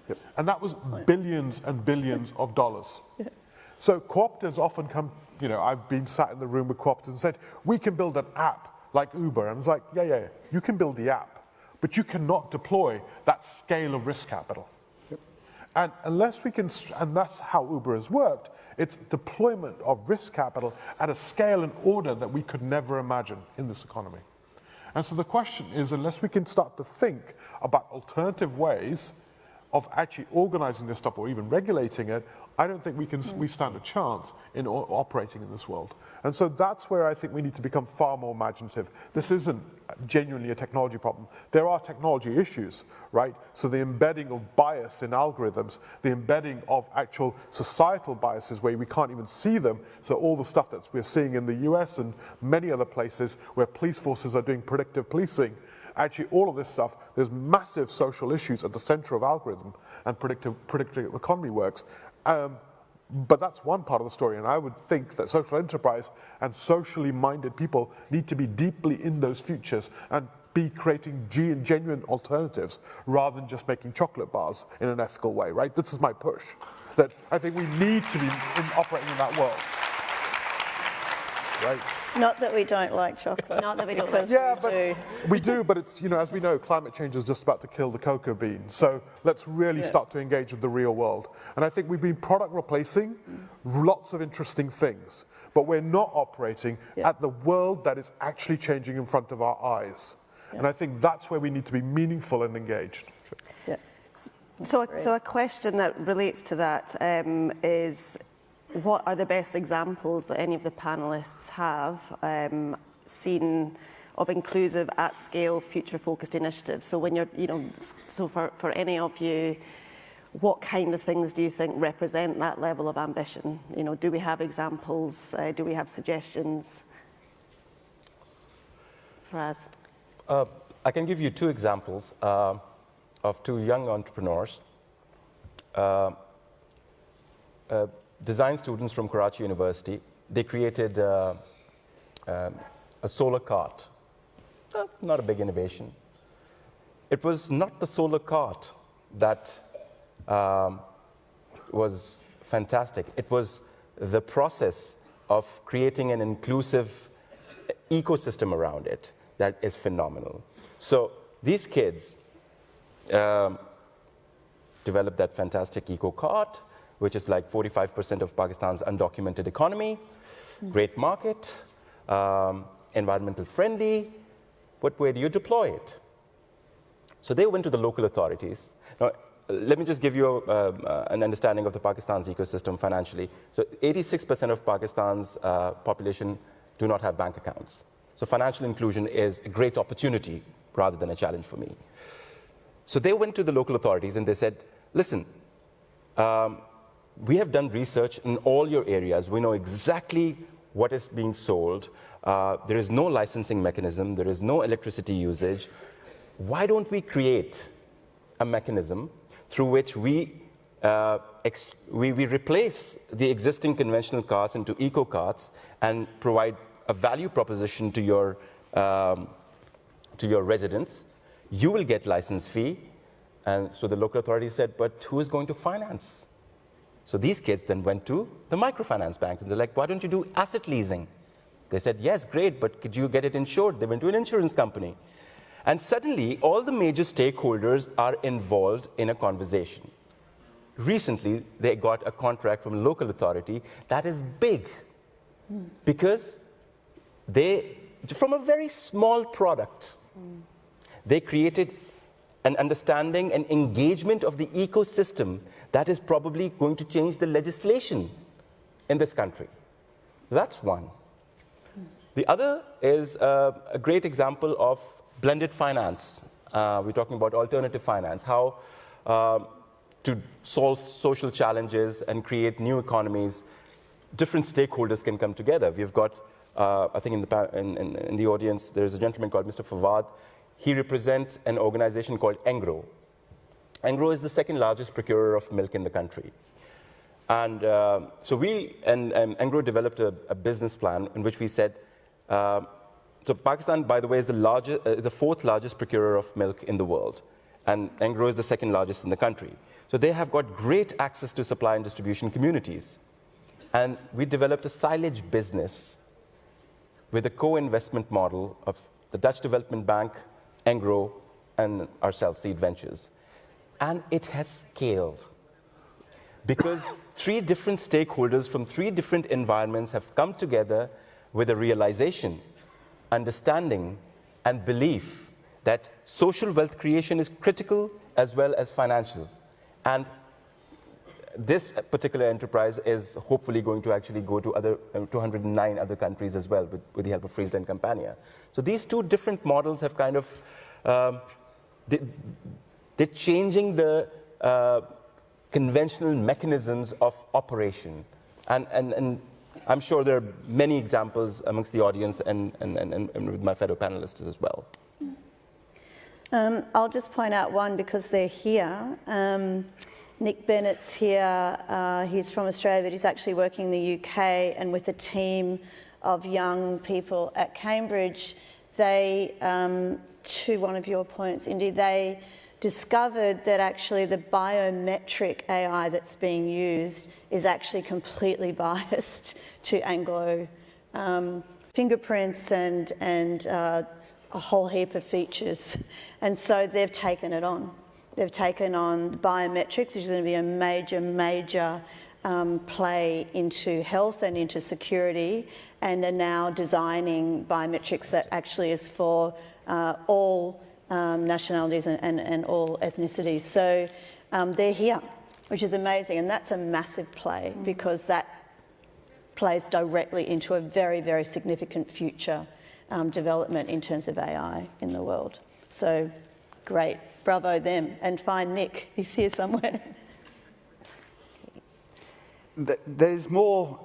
Yep. And that was billions and billions of dollars. So cooperatives often come, I've been sat in the room with cooperatives and said, we can build an app like Uber. And it's like, yeah, you can build the app, but you cannot deploy that scale of risk capital. Yep. And unless we can, and that's how Uber has worked, it's deployment of risk capital at a scale and order that we could never imagine in this economy. And so the question is, unless we can start to think about alternative ways of actually organizing this stuff or even regulating it, I don't think we stand a chance in operating in this world. And so that's where I think we need to become far more imaginative. This isn't genuinely a technology problem. There are technology issues, right? So the embedding of bias in algorithms, the embedding of actual societal biases where we can't even see them. So all the stuff that we're seeing in the US and many other places where police forces are doing predictive policing, actually all of this stuff, there's massive social issues at the center of algorithm and predictive economy works. But that's one part of the story, and I would think that social enterprise and socially minded people need to be deeply in those futures and be creating genuine alternatives rather than just making chocolate bars in an ethical way, right? This is my push, that I think we need to be operating in that world, right? Not that we don't like chocolate. Not that we don't because Yeah, we but do. we do, but it's, as we know, climate change is just about to kill the cocoa bean. So let's really start to engage with the real world. And I think we've been product replacing lots of interesting things, but we're not operating at the world that is actually changing in front of our eyes. And I think that's where we need to be meaningful and engaged. Yeah. So a question that relates to that is, what are the best examples that any of the panelists have seen of inclusive, at-scale, future-focused initiatives? So when you're, so for any of you, what kind of things do you think represent that level of ambition? Do we have examples? Do we have suggestions? Faraz? I can give you two examples of two young entrepreneurs. design students from Karachi University. They created a solar cart. Not a big innovation. It was not the solar cart that was fantastic. It was the process of creating an inclusive ecosystem around it that is phenomenal. So these kids developed that fantastic eco-cart, which is like 45% of Pakistan's undocumented economy, great market, environmental friendly, but where do you deploy it? So they went to the local authorities. Now, let me just give you an understanding of the Pakistan's ecosystem financially. So 86% of Pakistan's population do not have bank accounts. So financial inclusion is a great opportunity rather than a challenge for me. So they went to the local authorities and they said, listen, we have done research in all your areas. We know exactly what is being sold. There is no licensing mechanism. There is no electricity usage. Why don't we create a mechanism through which we replace the existing conventional carts into eco-carts and provide a value proposition to your residents? You will get license fee. And so the local authority said, but who is going to finance? So these kids then went to the microfinance banks and they're like, why don't you do asset leasing? They said, yes, great, but could you get it insured? They went to an insurance company. And suddenly, all the major stakeholders are involved in a conversation. Recently, they got a contract from a local authority that is big because from a very small product, they created an understanding and engagement of the ecosystem that is probably going to change the legislation in this country. That's one. The other is a great example of blended finance. We're talking about alternative finance, how to solve social challenges and create new economies, different stakeholders can come together. We've got, I think in the audience, there's a gentleman called Mr. Faraz. He represents an organization called Engro. Engro is the second largest procurer of milk in the country. And so Engro developed a business plan in which we said, so Pakistan, by the way, is the fourth largest procurer of milk in the world. And Engro is the second largest in the country. So they have got great access to supply and distribution communities. And we developed a silage business with a co-investment model of the Dutch Development Bank, Engro, and ourselves, Seed Ventures. And it has scaled because 3 different stakeholders from 3 different environments have come together with a realization, understanding, and belief that social wealth creation is critical as well as financial. And this particular enterprise is hopefully going to actually go to 209 other countries as well with the help of Friesland Campania. So these 2 different models have kind of, they're changing the conventional mechanisms of operation. And I'm sure there are many examples amongst the audience and with my fellow panelists as well. I'll just point out one because they're here. Nick Bennett's here. He's from Australia, but he's actually working in the UK, and with a team of young people at Cambridge, they, to one of your points, Indy, they discovered that actually the biometric AI that's being used is actually completely biased to Anglo fingerprints and a whole heap of features. And so they've taken it on. They've taken on biometrics, which is going to be a major play into health and into security, and are now designing biometrics that actually is for all nationalities and all ethnicities. So they're here, which is amazing, and that's a massive play because that plays directly into a very significant future development in terms of AI in the world. So great, bravo them, and find Nick, he's here somewhere. There's more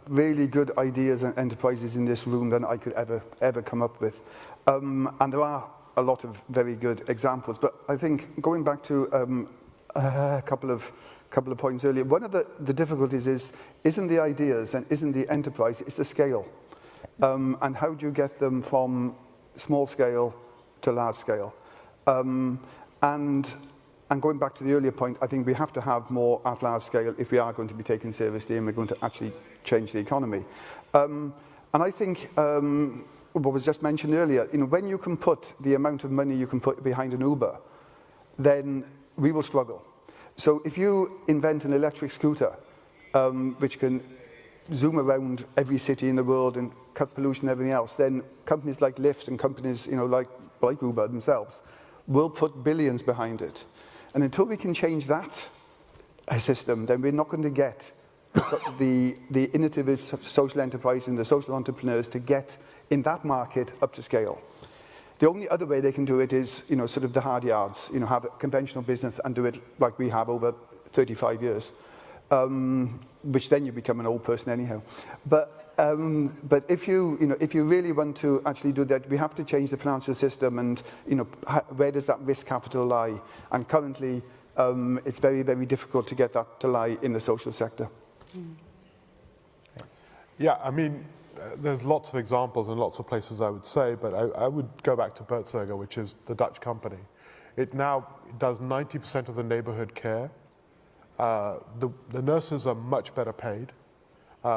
really good ideas and enterprises in this room than I could ever come up with. And there are a lot of very good examples, but I think going back to a couple of points earlier. One of the difficulties isn't the ideas and isn't the enterprise, it's the scale. And how do you get them from small scale to large scale? And going back to the earlier point, I think we have to have more at large scale if we are going to be taken seriously and we're going to actually change the economy. And I think what was just mentioned earlier, when you can put the amount of money you can put behind an Uber, then we will struggle. So if you invent an electric scooter, which can zoom around every city in the world and cut pollution and everything else, then companies like Lyft and companies like Uber themselves will put billions behind it. And until we can change that system, then we're not going to get the innovative social enterprise and the social entrepreneurs to get in that market up to scale. The only other way they can do it is, sort of the hard yards, have a conventional business and do it like we have over 35 years, which then you become an old person anyhow. But if you really want to actually do that, we have to change the financial system and, where does that risk capital lie? And currently, it's very, very difficult to get that to lie in the social sector. Yeah, I mean, there's lots of examples and lots of places I would say, but I would go back to Bertzoger, which is the Dutch company. It now does 90% of the neighborhood care. The nurses are much better paid,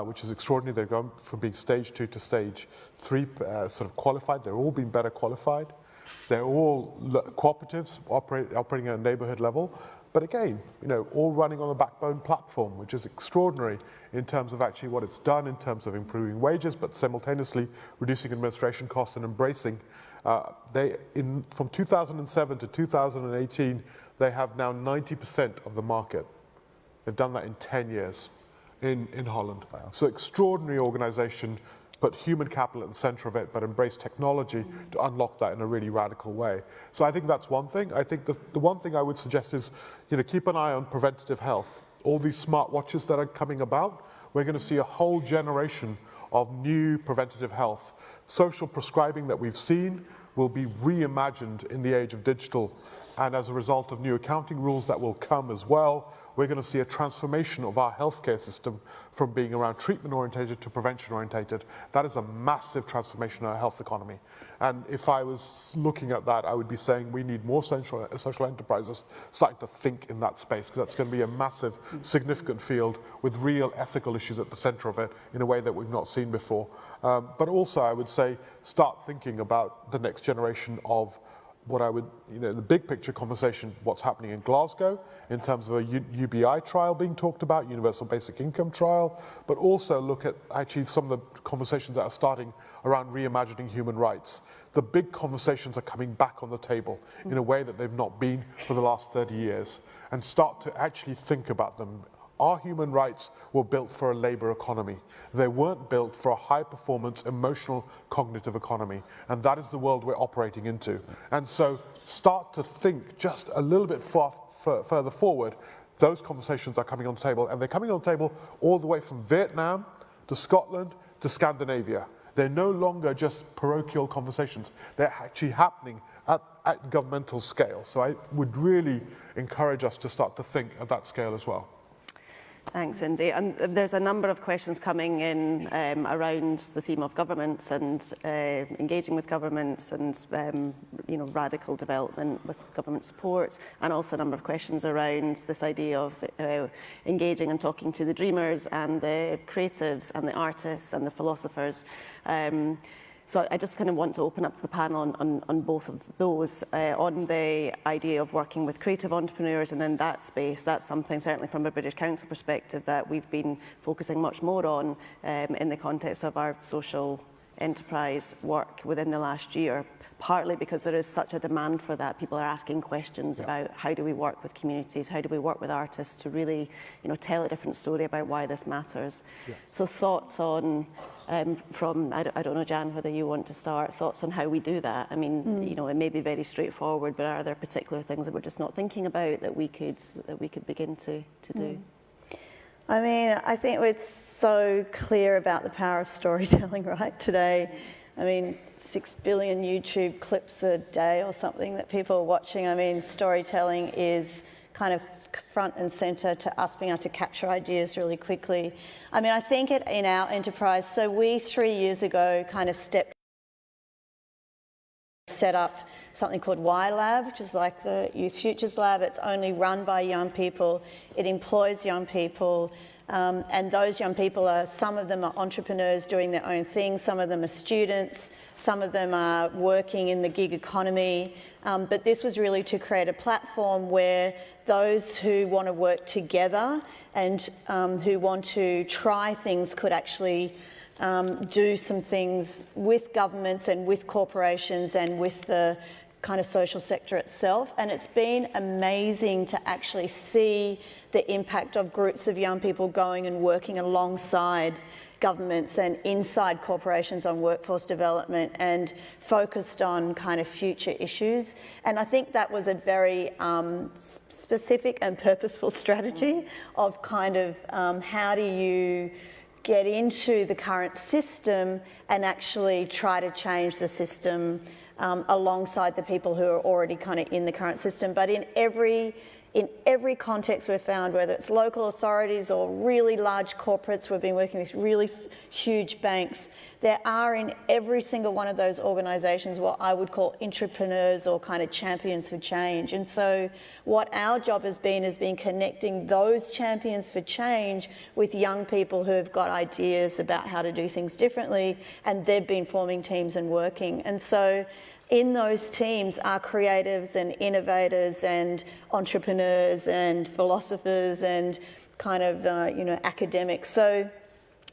which is extraordinary. They've gone from being stage 2 to stage 3 sort of qualified. They're all being better qualified. They're all cooperatives operating at a neighborhood level. But again, all running on the Backbone platform, which is extraordinary in terms of actually what it's done in terms of improving wages, but simultaneously reducing administration costs and embracing. From 2007 to 2018, they have now 90% of the market. They've done that in 10 years in Holland. Wow. So extraordinary organization, put human capital at the center of it, but embrace technology to unlock that in a really radical way. So I think that's one thing. I think the one thing I would suggest is, keep an eye on preventative health. All these smart watches that are coming about, we're going to see a whole generation of new preventative health. Social prescribing that we've seen will be reimagined in the age of digital. And as a result of new accounting rules that will come as well, we're going to see a transformation of our healthcare system from being around treatment-orientated to prevention-orientated. That is a massive transformation in our health economy. And if I was looking at that, I would be saying we need more social enterprises starting to think in that space, because that's going to be a massive, significant field with real ethical issues at the center of it in a way that we've not seen before. But also, I would say, start thinking about the next generation of what I would, the big picture conversation, what's happening in Glasgow in terms of a UBI trial being talked about, universal basic income trial, but also look at actually some of the conversations that are starting around reimagining human rights. The big conversations are coming back on the table in a way that they've not been for the last 30 years, and start to actually think about them. Our human rights were built for a labour economy. They weren't built for a high-performance, emotional, cognitive economy. And that is the world we're operating into. And so start to think just a little bit further forward. Those conversations are coming on the table. And they're coming on the table all the way from Vietnam to Scotland to Scandinavia. They're no longer just parochial conversations. They're actually happening at governmental scale. So I would really encourage us to start to think at that scale as well. Thanks, Indy. And there's a number of questions coming in around the theme of governments and engaging with governments and radical development with government support, and also a number of questions around this idea of engaging and talking to the dreamers and the creatives and the artists and the philosophers. So I just kind of want to open up to the panel on both of those. On the idea of working with creative entrepreneurs, and in that space, that's something certainly from a British Council perspective that we've been focusing much more on in the context of our social enterprise work within the last year, partly because there is such a demand for that. People are asking questions about how do we work with communities, how do we work with artists to really tell a different story about why this matters. So thoughts on from, I don't know, Jan, whether you want to start, thoughts on how we do that. I mean, it may be very straightforward, but are there particular things that we're just not thinking about that we could begin to do? I mean, I think we're so clear about the power of storytelling, right, today. I mean, 6 billion YouTube clips a day or something that people are watching. I mean, storytelling is kind of front and centre to us being able to capture ideas really quickly. I mean, I think in our enterprise, so we 3 years ago kind of set up something called Y Lab, which is like the Youth Futures Lab. It's only run by young people. It employs young people. And those young people some of them are entrepreneurs doing their own thing, some of them are students, some of them are working in the gig economy. But this was really to create a platform where those who want to work together and who want to try things could actually do some things with governments and with corporations and with the kind of social sector itself. And it's been amazing to actually see the impact of groups of young people going and working alongside governments and inside corporations on workforce development and focused on kind of future issues. And I think that was a very specific and purposeful strategy of kind of how do you get into the current system and actually try to change the system alongside the people who are already kind of in the current system. But in every context we've found, whether it's local authorities or really large corporates, we've been working with really huge banks, there are in every single one of those organisations what I would call entrepreneurs or kind of champions for change. And so what our job has been connecting those champions for change with young people who have got ideas about how to do things differently, and they've been forming teams and working. And so in those teams are creatives and innovators and entrepreneurs and philosophers and kind of, academics. So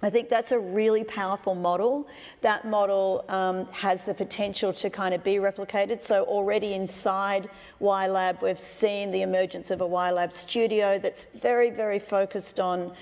I think that's a really powerful model. That model has the potential to kind of be replicated. So already inside Y Lab, we've seen the emergence of a Y Lab studio that's very, very focused on,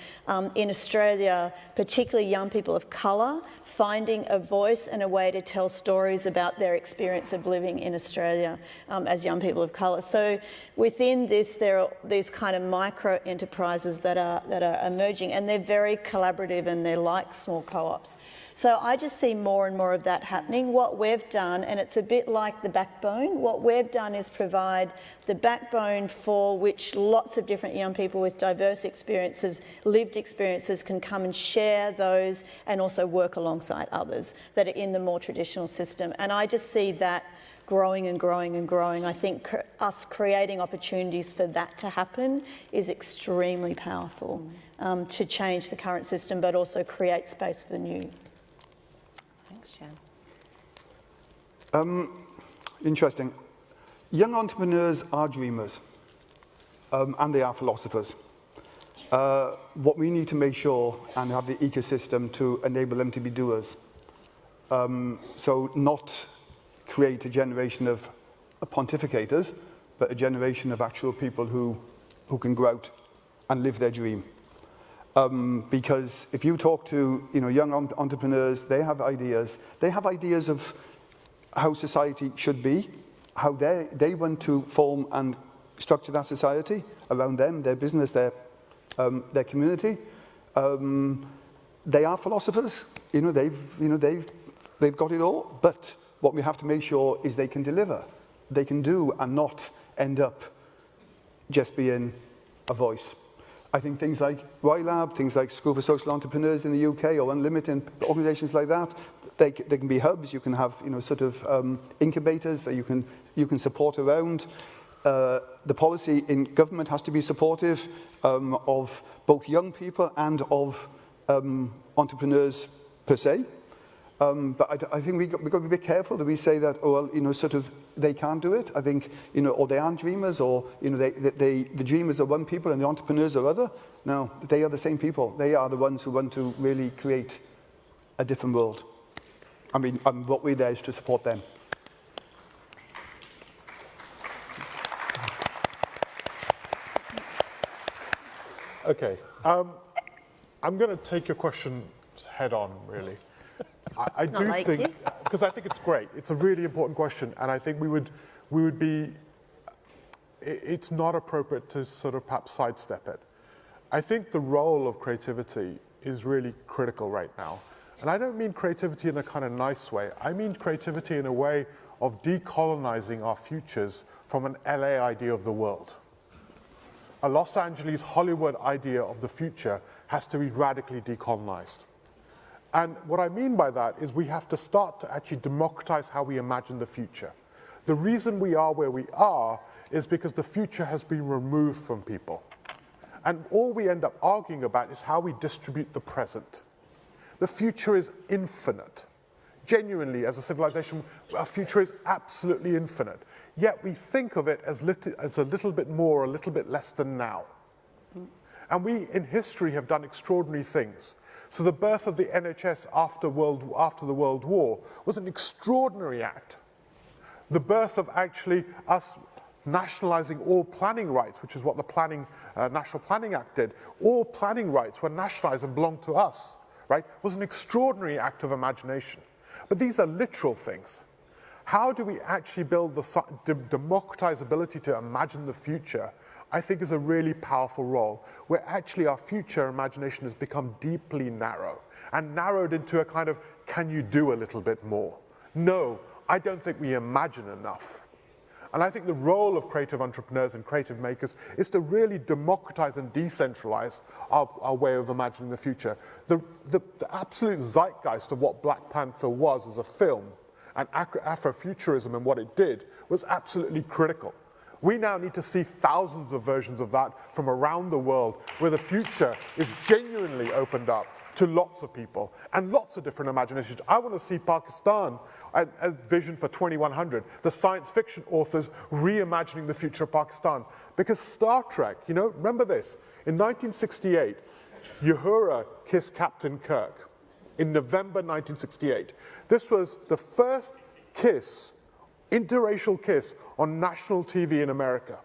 in Australia, particularly young people of colour, finding a voice and a way to tell stories about their experience of living in Australia as young people of colour. So within this, there are these kind of micro enterprises that are emerging, and they're very collaborative and they're like small co-ops. So I just see more and more of that happening. What we've done, and it's a bit like the backbone, what we've done is provide the backbone for which lots of different young people with diverse experiences, lived experiences, can come and share those and also work alongside others that are in the more traditional system. And I just see that growing and growing and growing. I think us creating opportunities for that to happen is extremely powerful to change the current system, but also create space for new. Thanks, Jen. Interesting. Young entrepreneurs are dreamers, and they are philosophers. What we need to make sure and have the ecosystem to enable them to be doers. So not create a generation of pontificators, but a generation of actual people who can go out and live their dream. Because if you talk to young entrepreneurs, they have ideas. They have ideas of how society should be, how they want to form and structure that society around them, their business, their community. They are philosophers. They've got it all. But what we have to make sure is they can deliver, they can do, and not end up just being a voice. I think things like Y Lab, things like School for Social Entrepreneurs in the UK, or Unlimited, organisations like that, they can be hubs. You can have incubators that you can support around. The policy in government has to be supportive of both young people and of entrepreneurs per se. But I think we've got to be a bit careful that we say that, they can't do it. I think, or they aren't dreamers, or, the dreamers are one people and the entrepreneurs are other. No, they are the same people. They are the ones who want to really create a different world. I mean, what we're there is to support them. Okay, I'm going to take your question head on, really. I do think, because I think it's great. It's a really important question, and I think we would be. It's not appropriate to sort of perhaps sidestep it. I think the role of creativity is really critical right now, and I don't mean creativity in a kind of nice way. I mean creativity in a way of decolonizing our futures from an LA idea of the world. a Los Angeles Hollywood idea of the future has to be radically decolonized. And what I mean by that is we have to start to actually democratize how we imagine the future. The reason we are where we are is because the future has been removed from people. And all we end up arguing about is how we distribute the present. The future is infinite. Genuinely, as a civilization, our future is absolutely infinite. Yet we think of it as a little bit more, a little bit less than now. And we, in history, have done extraordinary things. So the birth of the NHS after the World War was an extraordinary act. The birth of actually us nationalizing all planning rights, which is what the National Planning Act did. All planning rights were nationalized and belonged to us, right? Was an extraordinary act of imagination. But these are literal things. How do we actually build the democratizability to imagine the future, I think is a really powerful role, where actually our future imagination has become deeply narrow, and narrowed into a kind of, can you do a little bit more? No, I don't think we imagine enough. And I think the role of creative entrepreneurs and creative makers is to really democratize and decentralize our way of imagining the future. The absolute zeitgeist of what Black Panther was as a film, and Afrofuturism and what it did, was absolutely critical. We now need to see thousands of versions of that from around the world, where the future is genuinely opened up to lots of people and lots of different imaginations. I want to see Pakistan, a vision for 2100, the science fiction authors reimagining the future of Pakistan. Because Star Trek, you know, remember this, in 1968, Uhura kissed Captain Kirk in November 1968. This was the first kiss, interracial kiss, on national TV in America.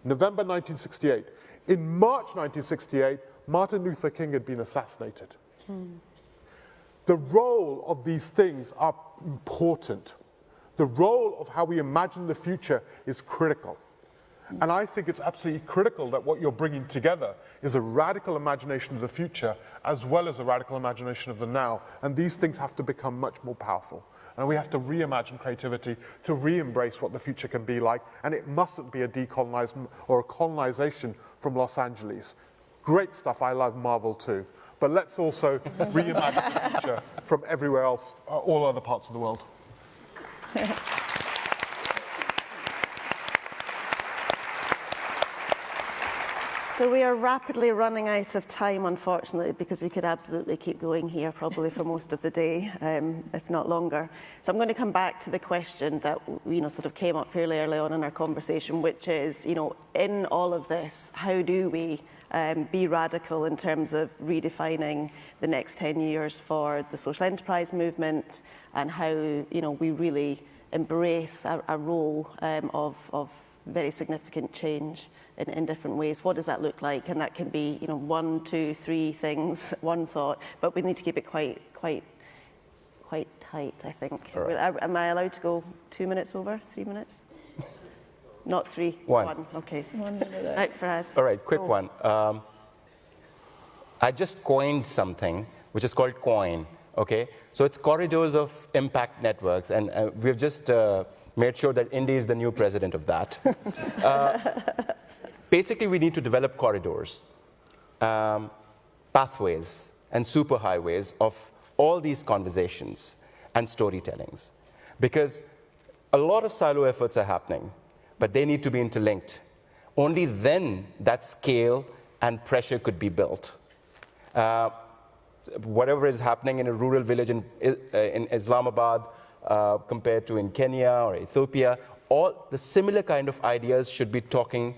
November 1968. In March 1968, Martin Luther King had been assassinated. The role of these things are important. The role of how we imagine the future is critical. And I think it's absolutely critical that what you're bringing together is a radical imagination of the future as well as a radical imagination of the now. And these things have to become much more powerful. And we have to reimagine creativity to re-embrace what the future can be like. And it mustn't be a decolonization or a colonization from Los Angeles. Great stuff, I love Marvel too. But let's also reimagine the future from everywhere else, all other parts of the world. So we are rapidly running out of time, unfortunately, because we could absolutely keep going here probably for most of the day, if not longer. So I'm going to come back to the question that sort of came up fairly early on in our conversation, which is, in all of this, how do we be radical in terms of redefining the next 10 years for the social enterprise movement, and how we really embrace a role of very significant change in different ways. What does that look like? And that can be 1, 2, 3 things, one thought, but we need to keep it quite tight, I think. Right. Am I allowed to go 2 minutes over? 3 minutes? Not 3. 1. Okay. 1 minute. Right, Faraz. All right, quick one. I just coined something which is called COIN. Okay, so it's corridors of impact networks, and we've just made sure that Indy is the new president of that. Basically, we need to develop corridors, pathways, and superhighways of all these conversations and storytellings. Because a lot of silo efforts are happening, but they need to be interlinked. Only then that scale and pressure could be built. Whatever is happening in a rural village in Islamabad compared to in Kenya or Ethiopia, all the similar kind of ideas should be talking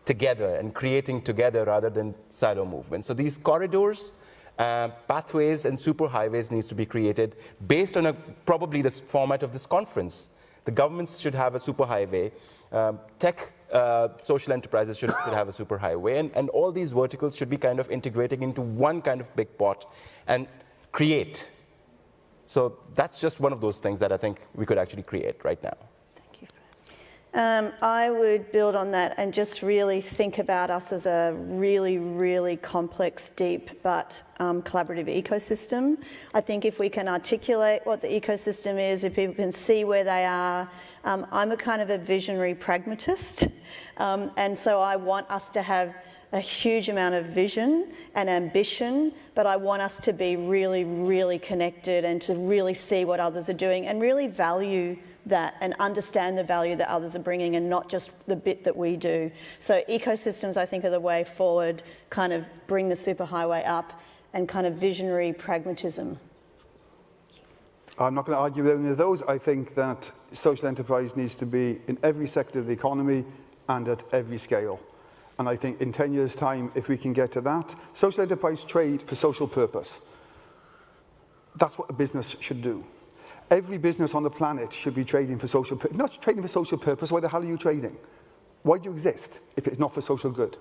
together and creating together rather than silo movements. So these corridors, pathways, and superhighways needs to be created based on probably the format of this conference. The governments should have a superhighway. Tech social enterprises should have a superhighway, and all these verticals should be kind of integrating into one kind of big pot and create. So that's just one of those things that I think we could actually create right now. Thank you, Faraz. I would build on that and just really think about us as a really, really complex, deep, but collaborative ecosystem. I think if we can articulate what the ecosystem is, if people can see where they are, I'm a kind of a visionary pragmatist, and so I want us to have a huge amount of vision and ambition, but I want us to be really, really connected and to really see what others are doing and really value that and understand the value that others are bringing and not just the bit that we do. So ecosystems, I think, are the way forward, kind of bring the superhighway up, and kind of visionary pragmatism. I'm not going to argue with any of those. I think that social enterprise needs to be in every sector of the economy and at every scale. And I think in 10 years' time, if we can get to that, social enterprise trade for social purpose. That's what a business should do. Every business on the planet should be trading for social purpose. Not trading for social purpose, why the hell are you trading? Why do you exist if it's not for social good?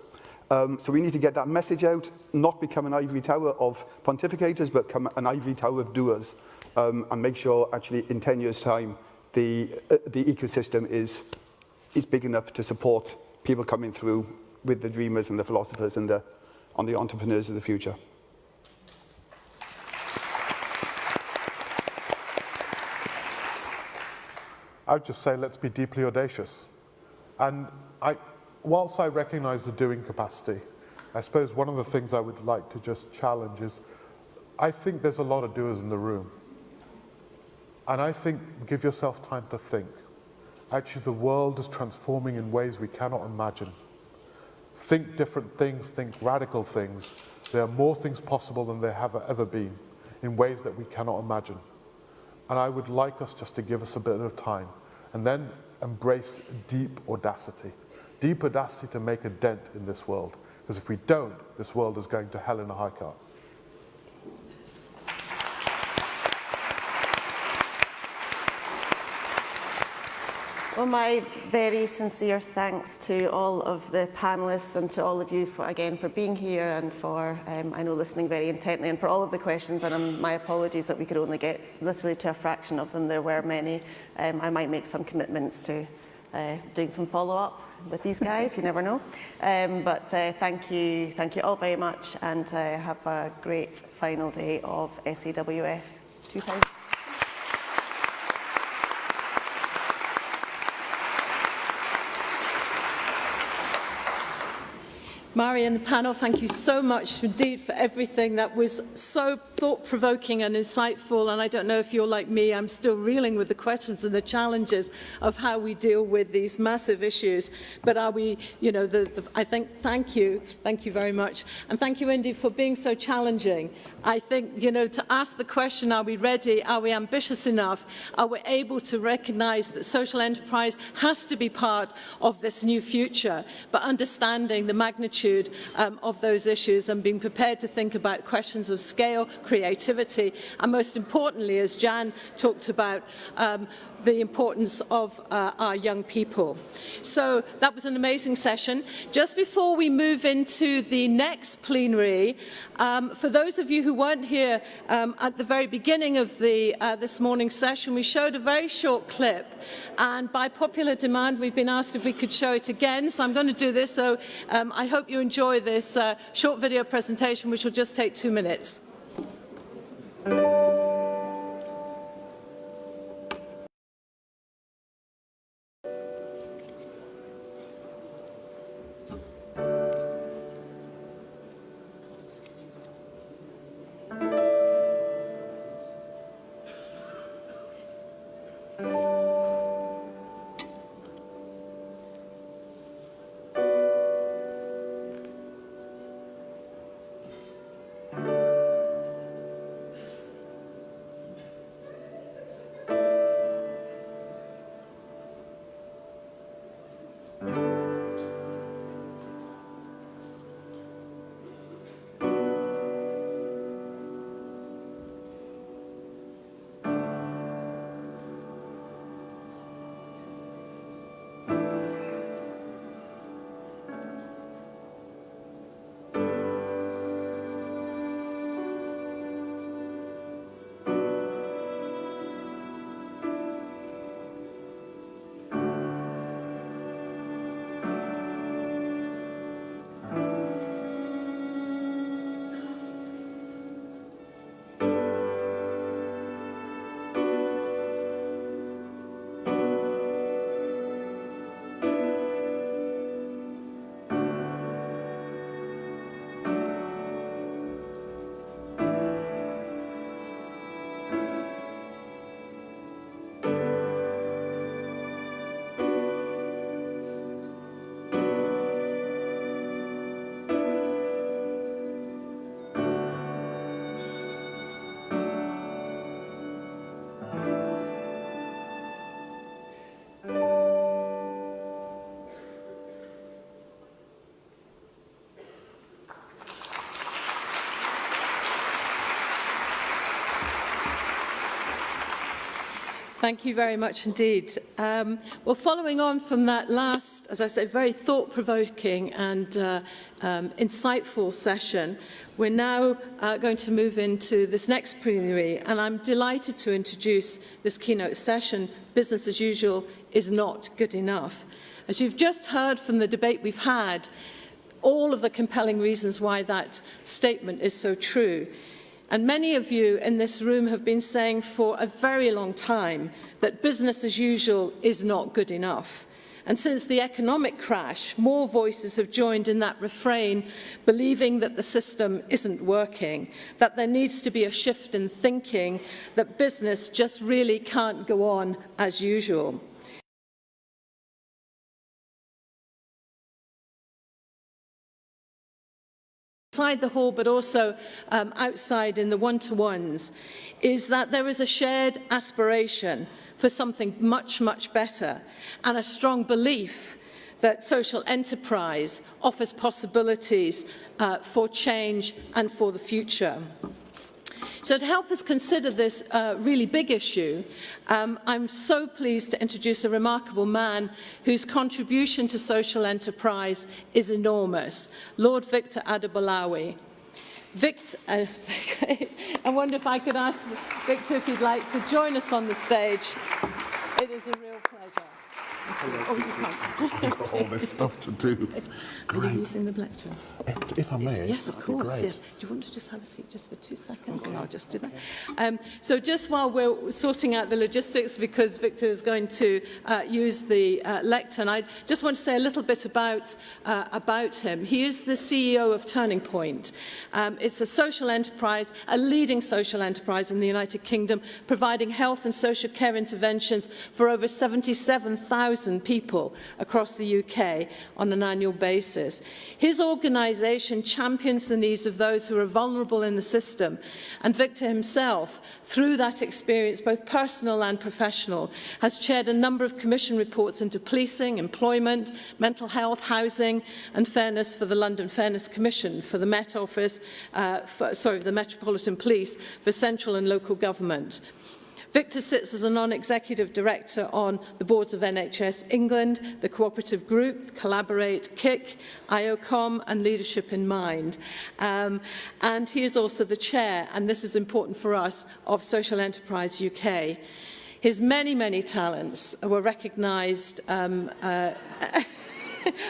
So we need to get that message out, not become an ivory tower of pontificators, but become an ivory tower of doers, and make sure actually in 10 years' time, the ecosystem is big enough to support people coming through with the dreamers and the philosophers and the entrepreneurs of the future. I would just say let's be deeply audacious. And whilst I recognise the doing capacity, I suppose one of the things I would like to just challenge is, I think there's a lot of doers in the room. And I think, give yourself time to think. Actually, the world is transforming in ways we cannot imagine. Think different things, think radical things. There are more things possible than there have ever been in ways that we cannot imagine. And I would like us just to give us a bit of time and then embrace deep audacity to make a dent in this world. Because if we don't, this world is going to hell in a high cart. Well, my very sincere thanks to all of the panellists and to all of you, again, for being here and for, I know, listening very intently, and for all of the questions. And my apologies that we could only get literally to a fraction of them. There were many. I might make some commitments to doing some follow-up with these guys. You never know. But thank you all very much, and have a great final day of SEWF 2000. Mairi and the panel, thank you so much indeed for everything. That was so thought-provoking and insightful, and I don't know if you're like me, I'm still reeling with the questions and the challenges of how we deal with these massive issues. But are we, you know, I think, thank you very much. And thank you, Indy, for being so challenging. I think, you know, to ask the question, are we ready, are we ambitious enough, are we able to recognise that social enterprise has to be part of this new future, but understanding the magnitude of those issues and being prepared to think about questions of scale, creativity, and most importantly, as Jan talked about, the importance of our young people. So that was an amazing session. Just before we move into the next plenary, for those of you who weren't here at the very beginning of this morning's session, we showed a very short clip, and by popular demand we've been asked if we could show it again, so I'm going to do this. So I hope you enjoy this short video presentation, which will just take 2 minutes. Thank you very much indeed. Well, following on from that last, as I said, very thought-provoking and insightful session, we're now going to move into this next plenary, and I'm delighted to introduce this keynote session, Business as Usual is Not Good Enough. As you've just heard from the debate we've had, all of the compelling reasons why that statement is so true. And many of you in this room have been saying for a very long time that business as usual is not good enough. And since the economic crash, more voices have joined in that refrain, believing that the system isn't working, that there needs to be a shift in thinking, that business just really can't go on as usual. Inside the hall, but also outside in the one-to-ones, is that there is a shared aspiration for something much, much better, and a strong belief that social enterprise offers possibilities for change and for the future. So to help us consider this really big issue, I'm so pleased to introduce a remarkable man whose contribution to social enterprise is enormous, Lord Victor Adebolawi. Victor, I wonder if I could ask Victor if he'd like to join us on the stage. It is a real pleasure. Oh, you can't. I've got all this stuff to do. Great. Are you using the lecture? If I may. Yes, of course. Yes. Do you want to just have a seat just for 2 seconds? Okay. And I'll just do that. So just while we're sorting out the logistics, because Victor is going to use the lectern, I just want to say a little bit about him. He is the CEO of Turning Point. It's a social enterprise, a leading social enterprise in the United Kingdom, providing health and social care interventions for over 77,000 people across the UK on an annual basis. His organisation champions the needs of those who are vulnerable in the system, and Victor himself, through that experience, both personal and professional, has chaired a number of commission reports into policing, employment, mental health, housing and fairness for the London Fairness Commission, for the Met Office, the Metropolitan Police, for central and local government. Victor sits as a non-executive director on the boards of NHS England, the Cooperative Group, Collaborate, KIC, IOCOM and Leadership in Mind. And he is also the chair, and this is important for us, of Social Enterprise UK. His many, many talents were recognised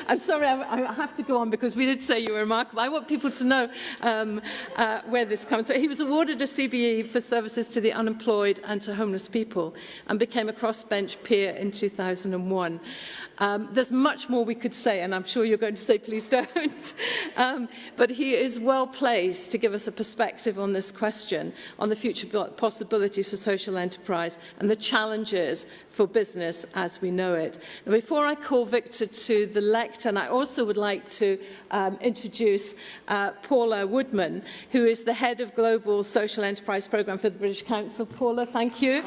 I'm sorry, I have to go on because we did say you were remarkable. I want people to know where this comes from. He was awarded a CBE for services to the unemployed and to homeless people and became a crossbench peer in 2001. There's much more we could say, and I'm sure you're going to say, please don't. But he is well placed to give us a perspective on this question, on the future possibilities for social enterprise and the challenges for business as we know it. Now, before I call Victor to the lectern, I also would like to introduce Paula Woodman, who is the head of Global Social Enterprise Programme for the British Council. Paula, thank you.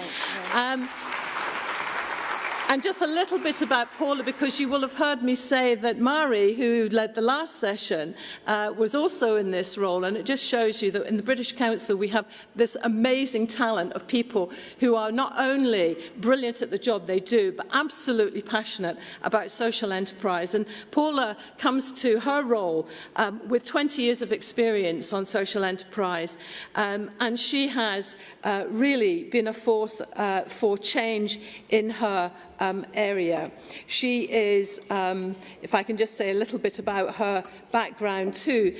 And just a little bit about Paula, because you will have heard me say that Mairi, who led the last session, was also in this role. And it just shows you that in the British Council, we have this amazing talent of people who are not only brilliant at the job they do, but absolutely passionate about social enterprise. And Paula comes to her role with 20 years of experience on social enterprise. And she has really been a force for change in her area. She is, if I can just say a little bit about her background too,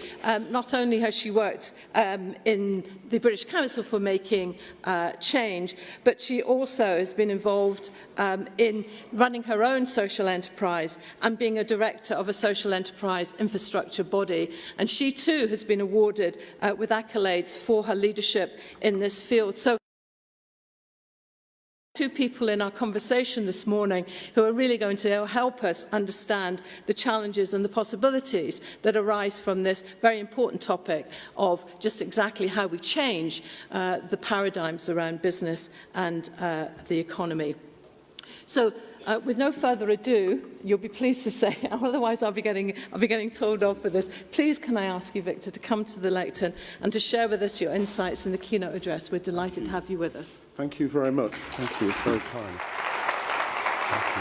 not only has she worked in the British Council for making change, but she also has been involved in running her own social enterprise and being a director of a social enterprise infrastructure body. And she too has been awarded with accolades for her leadership in this field. So two people in our conversation this morning who are really going to help us understand the challenges and the possibilities that arise from this very important topic of just exactly how we change the paradigms around business and the economy. So With no further ado, you'll be pleased to say, otherwise I'll be getting told off for this. Please can I ask you, Victor, to come to the lectern and to share with us your insights in the keynote address. We're delighted to have you with us. Thank you very much. Thank you. It's very kind. Thank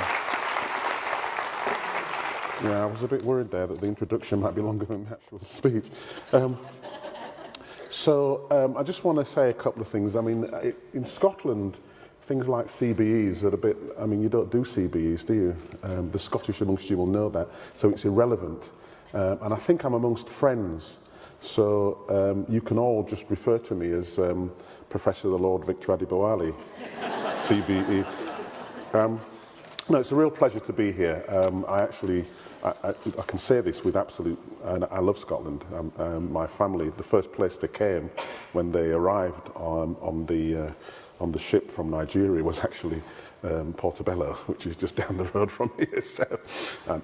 you. Yeah, I was a bit worried there that the introduction might be longer than the actual speech. I just want to say a couple of things. I mean, in Scotland, things like CBEs are a bit, I mean, you don't do CBEs, do you? The Scottish amongst you will know that, so it's irrelevant. And I think I'm amongst friends, so you can all just refer to me as Professor the Lord Victor Adibowale, CBE. No, it's a real pleasure to be here. I can say this with absolute, and I love Scotland. My family, the first place they came when they arrived on the ship from Nigeria was actually Portobello, which is just down the road from here. So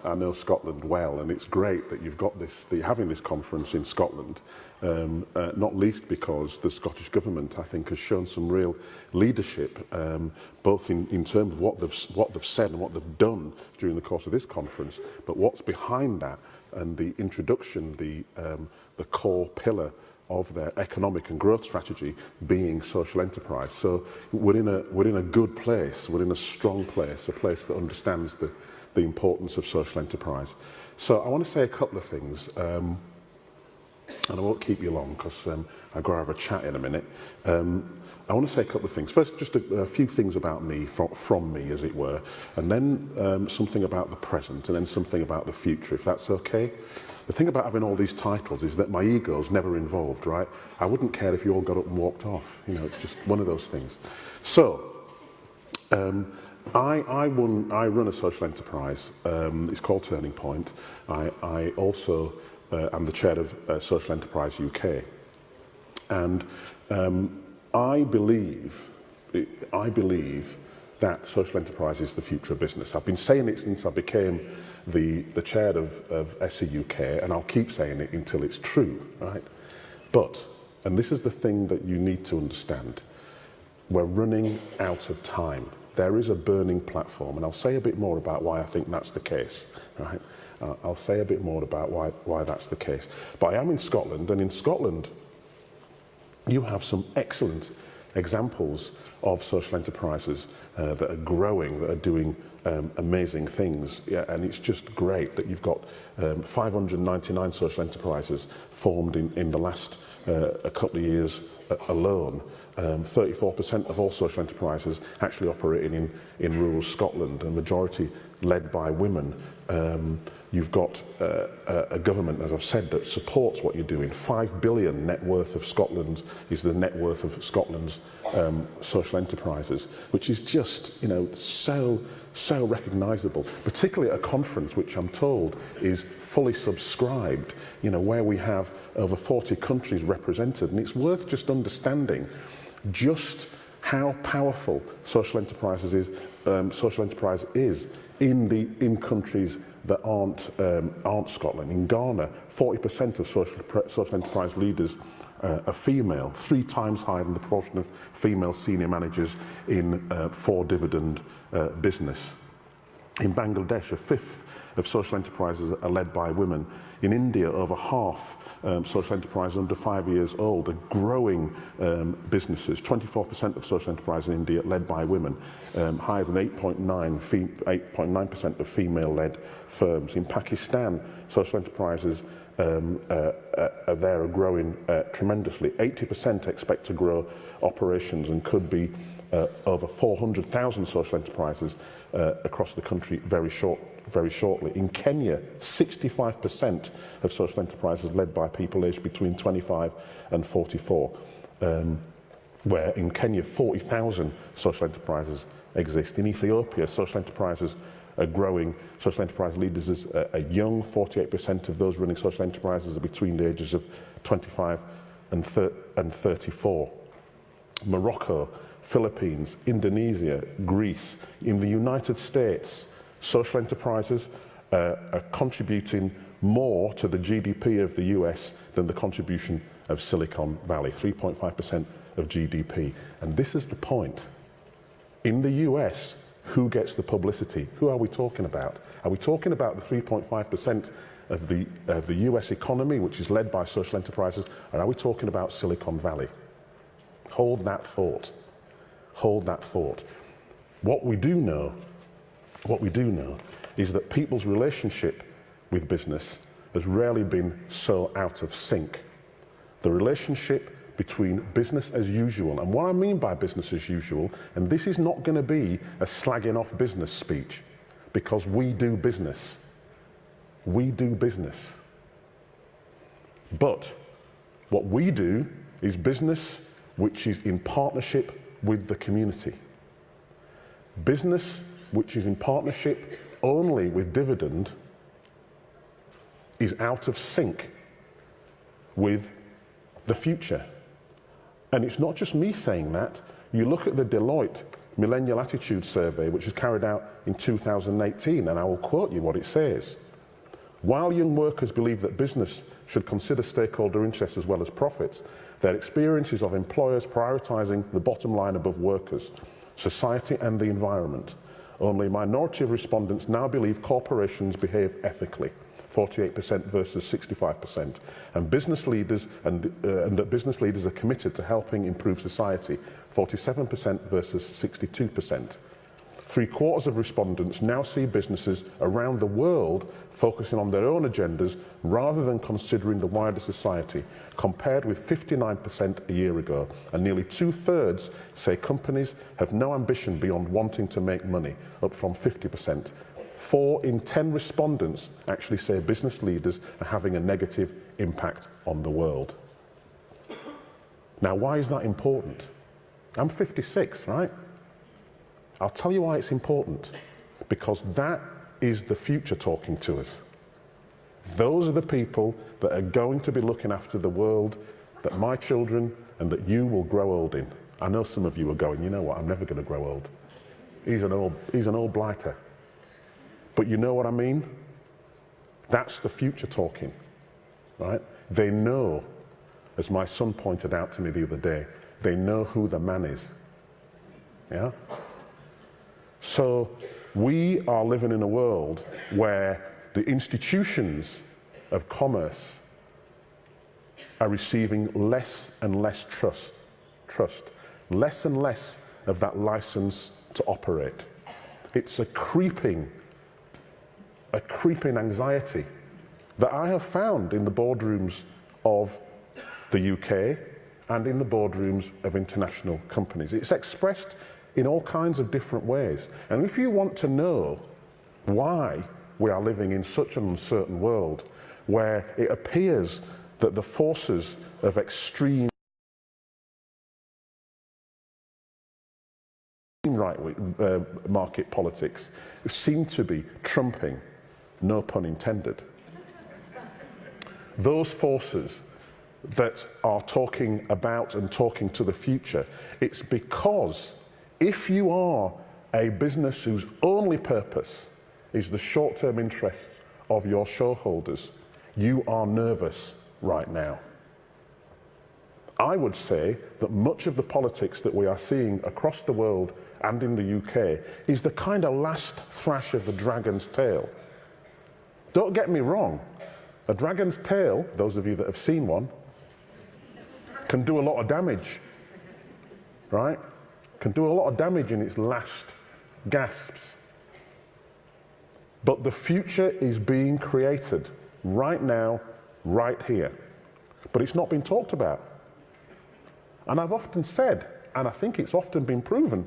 I know Scotland well, and it's great that you've got this, that you're having this conference in Scotland, not least because the Scottish Government, I think, has shown some real leadership, both in terms of what they've said and what they've done during the course of this conference, but what's behind that and the introduction, the core pillar of their economic and growth strategy being social enterprise. So we're in a good place, we're in a strong place, a place that understands the importance of social enterprise. So I want to say a couple of things, and I won't keep you long because I'm going to have a chat in a minute. I want to say a couple of things. First, just a few things about me, from me, as it were, and then something about the present, and then something about the future, if that's okay. The thing about having all these titles is that my ego's never involved, right? I wouldn't care if you all got up and walked off. You know, it's just one of those things. So, I run a social enterprise. It's called Turning Point. I also am the chair of Social Enterprise UK. And I believe that social enterprise is the future of business. I've been saying it since I became the chair of SEWF, and I'll keep saying it until it's true, right? But, and this is the thing that you need to understand, we're running out of time. There is a burning platform, and I'll say a bit more about why I think that's the case, right? I'll say a bit more about why that's the case. But I am in Scotland, and in Scotland, you have some excellent examples of social enterprises that are growing, that are doing amazing things, yeah, and it's just great that you've got 599 social enterprises formed in the last a couple of years alone. 34% of all social enterprises actually operating in rural Scotland, a majority led by women. You've got a government, as I've said, that supports what you're doing. 5 billion net worth of Scotland is the net worth of Scotland's social enterprises, which is just, you know, so recognisable, particularly at a conference which I'm told is fully subscribed, you know, where we have over 40 countries represented, and it's worth just understanding just how powerful social enterprise is in countries that aren't Scotland. In Ghana, 40% of social enterprise leaders are female, 3 times higher than the proportion of female senior managers in for-dividend business. In Bangladesh, a fifth of social enterprises are led by women. In India, over half social enterprises under 5 years old are growing businesses. 24% of social enterprises in India led by women, higher than 8.9% of female-led firms. In Pakistan, social enterprises are growing tremendously. 80% expect to grow operations and could be over 400,000 social enterprises across the country very shortly. In Kenya, 65% of social enterprises led by people aged between 25 and 44, where in Kenya 40,000 social enterprises exist. In Ethiopia, social enterprises are growing. Social enterprise leaders are young. 48% of those running social enterprises are between the ages of 25 and 34. Morocco, Philippines, Indonesia, Greece. In the United States, social enterprises are contributing more to the GDP of the US than the contribution of Silicon Valley, 3.5% of GDP. And this is the point. In the US, who gets the publicity? Who are we talking about? Are we talking about the 3.5% of the US economy, which is led by social enterprises, or are we talking about Silicon Valley? Hold that thought. Hold that thought. What we do know is that people's relationship with business has rarely been so out of sync. The relationship between business as usual, and what I mean by business as usual, and this is not going to be a slagging off business speech, because we do business. We do business. But what we do is business which is in partnership with the community. Business which is in partnership only with dividend is out of sync with the future. And it's not just me saying that. You look at the Deloitte Millennial Attitude Survey, which was carried out in 2018, and I will quote you what it says. While young workers believe that business should consider stakeholder interests as well as profits, their experiences of employers prioritising the bottom line above workers, society and the environment. Only a minority of respondents now believe corporations behave ethically, 48% versus 65%, and business leaders and that business leaders are committed to helping improve society, 47% versus 62%. 3/4 of respondents now see businesses around the world focusing on their own agendas rather than considering the wider society, compared with 59% a year ago. And nearly 2/3 say companies have no ambition beyond wanting to make money, up from 50%. 4 in 10 respondents actually say business leaders are having a negative impact on the world. Now, why is that important? I'm 56, right? I'll tell you why it's important. Because that is the future talking to us. Those are the people that are going to be looking after the world that my children and that you will grow old in. I know some of you are going, you know what, I'm never going to grow old. He's an old blighter. But you know what I mean? That's the future talking, right? They know, as my son pointed out to me the other day, they know who the man is. Yeah? So we are living in a world where the institutions of commerce are receiving less and less trust, less and less of that license to operate. It's a creeping anxiety that I have found in the boardrooms of the UK and in the boardrooms of international companies. It's expressed in all kinds of different ways. And if you want to know why we are living in such an uncertain world, where it appears that the forces of extreme right market politics seem to be trumping, no pun intended, those forces that are talking about and talking to the future, it's because if you are a business whose only purpose is the short-term interests of your shareholders, you are nervous right now. I would say that much of the politics that we are seeing across the world and in the UK is the kind of last thrash of the dragon's tail. Don't get me wrong, a dragon's tail, those of you that have seen one, can do a lot of damage, right? Can do a lot of damage in its last gasps. But the future is being created right now, right here. But it's not been talked about. And I've often said, and I think it's often been proven,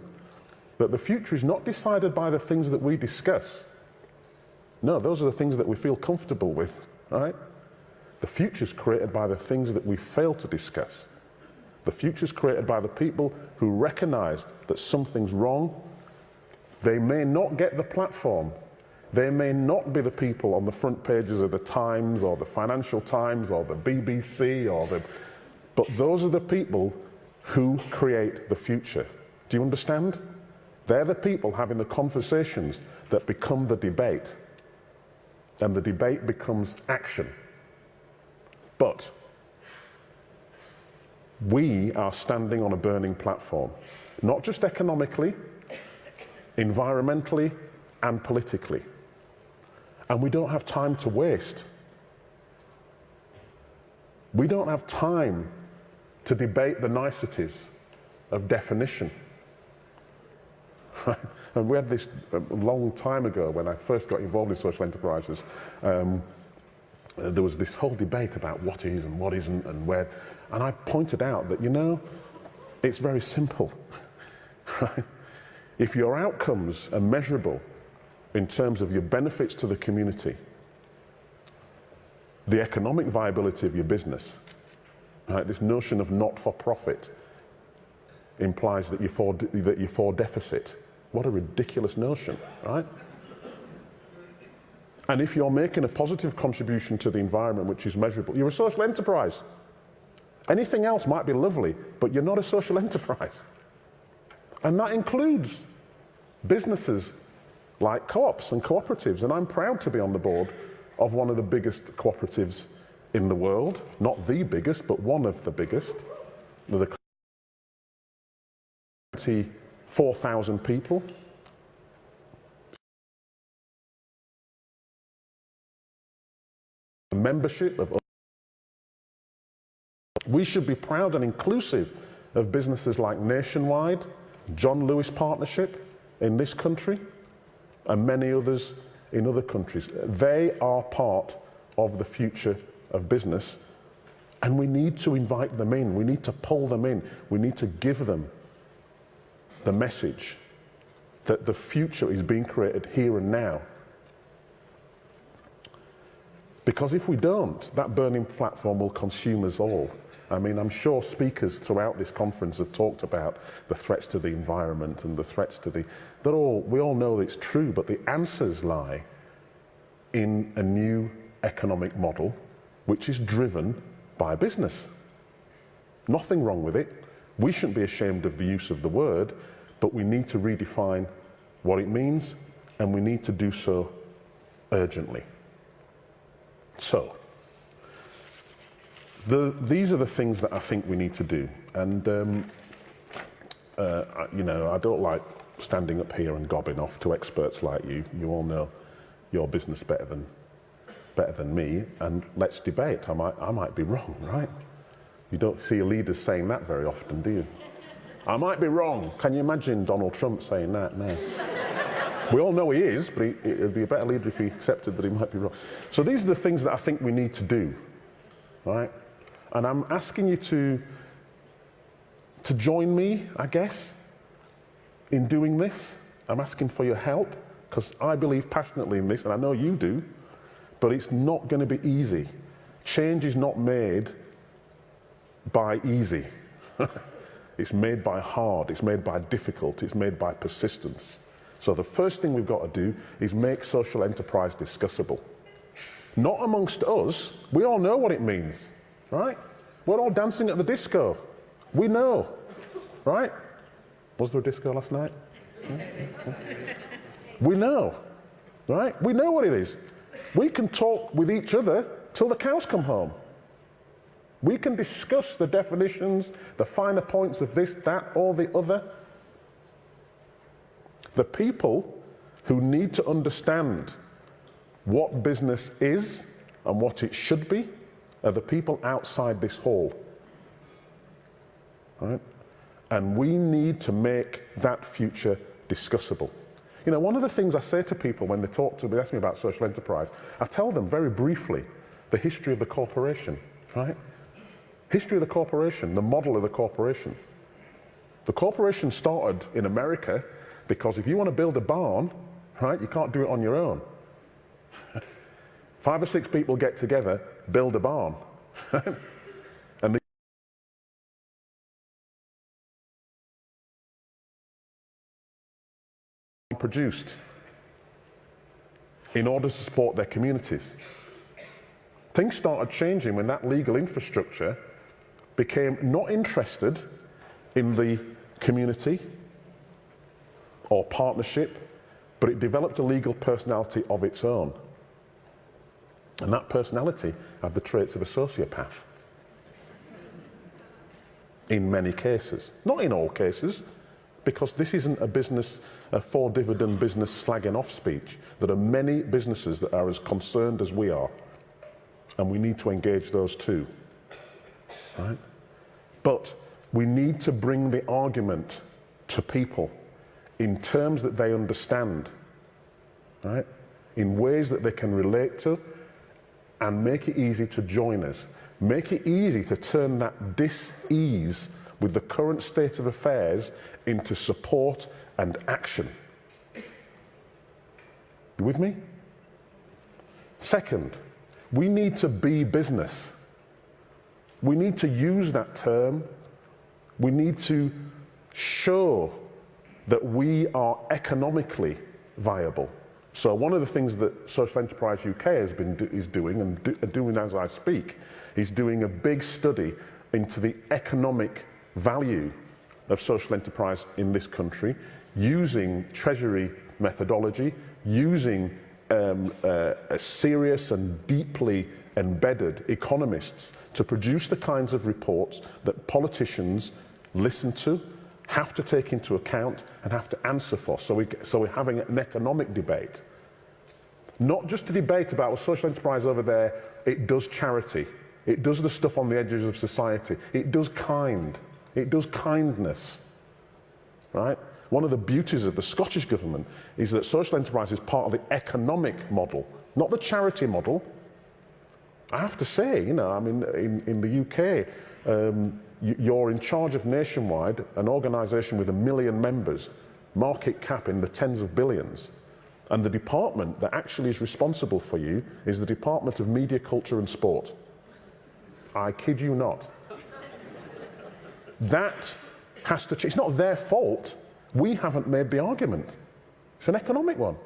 that the future is not decided by the things that we discuss. No, those are the things that we feel comfortable with, right? The future is created by the things that we fail to discuss. The future is created by the people who recognise that something's wrong. They may not get the platform. They may not be the people on the front pages of the Times or the Financial Times or the BBC but those are the people who create the future. Do you understand? They're the people having the conversations that become the debate. And the debate becomes action. But we are standing on a burning platform, not just economically, environmentally and politically. And we don't have time to waste. We don't have time to debate the niceties of definition. And we had this a long time ago when I first got involved in social enterprises. There was this whole debate about what is and what isn't and where. And I pointed out that, you know, it's very simple. If your outcomes are measurable in terms of your benefits to the community, the economic viability of your business, right, this notion of not-for-profit implies that you're for deficit. What a ridiculous notion, right? And if you're making a positive contribution to the environment which is measurable, you're a social enterprise. Anything else might be lovely, but you're not a social enterprise. And that includes businesses like co-ops and cooperatives. And I'm proud to be on the board of one of the biggest cooperatives in the world. Not the biggest, but one of the biggest. The 4,000 people. The membership of. We should be proud and inclusive of businesses like Nationwide, John Lewis Partnership in this country, and many others in other countries. They are part of the future of business, and we need to invite them in. We need to pull them in. We need to give them the message that the future is being created here and now. Because if we don't, that burning platform will consume us all. I mean, I'm sure speakers throughout this conference have talked about the threats to the environment and the threats to the... we all know that it's true, but the answers lie in a new economic model which is driven by business. Nothing wrong with it. We shouldn't be ashamed of the use of the word, but we need to redefine what it means, and we need to do so urgently. So, these are the things that I think we need to do. And, you know, I don't like standing up here and gobbing off to experts like you. You all know your business better than me, and let's debate. I might be wrong, right? You don't see leaders saying that very often, do you? I might be wrong. Can you imagine Donald Trump saying that? No. We all know he is, but it'd be a better leader if he accepted that he might be wrong. So these are the things that I think we need to do, right? And I'm asking you to join me, I guess, in doing this. I'm asking for your help, because I believe passionately in this, and I know you do, but it's not going to be easy. Change is not made by easy. It's made by hard, it's made by difficult, it's made by persistence. So the first thing we've got to do is make social enterprise discussable. Not amongst us. We all know what it means, right? We're all dancing at the disco. We know, right? Was there a disco last night? We know, right? We know what it is. We can talk with each other till the cows come home. We can discuss the definitions, the finer points of this, that, or the other. The people who need to understand what business is and what it should be are the people outside this hall. Right? And we need to make that future discussable. You know, one of the things I say to people when they ask me about social enterprise, I tell them very briefly the history of the corporation, right? History of the corporation, the model of the corporation. The corporation started in America because if you want to build a barn, right, you can't do it on your own. 5 or 6 people get together, build a barn. And they produced in order to support their communities. Things started changing when that legal infrastructure became not interested in the community or partnership, but it developed a legal personality of its own. And that personality had the traits of a sociopath. In many cases. Not in all cases, because this isn't a business, a for-dividend business slagging off speech. There are many businesses that are as concerned as we are, and we need to engage those too, right? But we need to bring the argument to people in terms that they understand, right? In ways that they can relate to, and make it easy to join us. Make it easy to turn that dis-ease with the current state of affairs into support and action. You with me? Second, we need to be business. We need to use that term. We need to show that we are economically viable. So one of the things that Social Enterprise UK is doing, and doing as I speak, is doing a big study into the economic value of social enterprise in this country, using Treasury methodology, using a serious and deeply embedded economists to produce the kinds of reports that politicians listen to, have to take into account and have to answer for. So we're having an economic debate. Not just a debate about, well, social enterprise over there, it does charity. It does the stuff on the edges of society. It does kindness, right? One of the beauties of the Scottish Government is that social enterprise is part of the economic model, not the charity model. I have to say, you know, I mean, in the UK, you're in charge of Nationwide, an organisation with 1 million members, market cap in the tens of billions. And the department that actually is responsible for you is the Department of Media, Culture and Sport. I kid you not. That has to change. It's not their fault. We haven't made the argument. It's an economic one.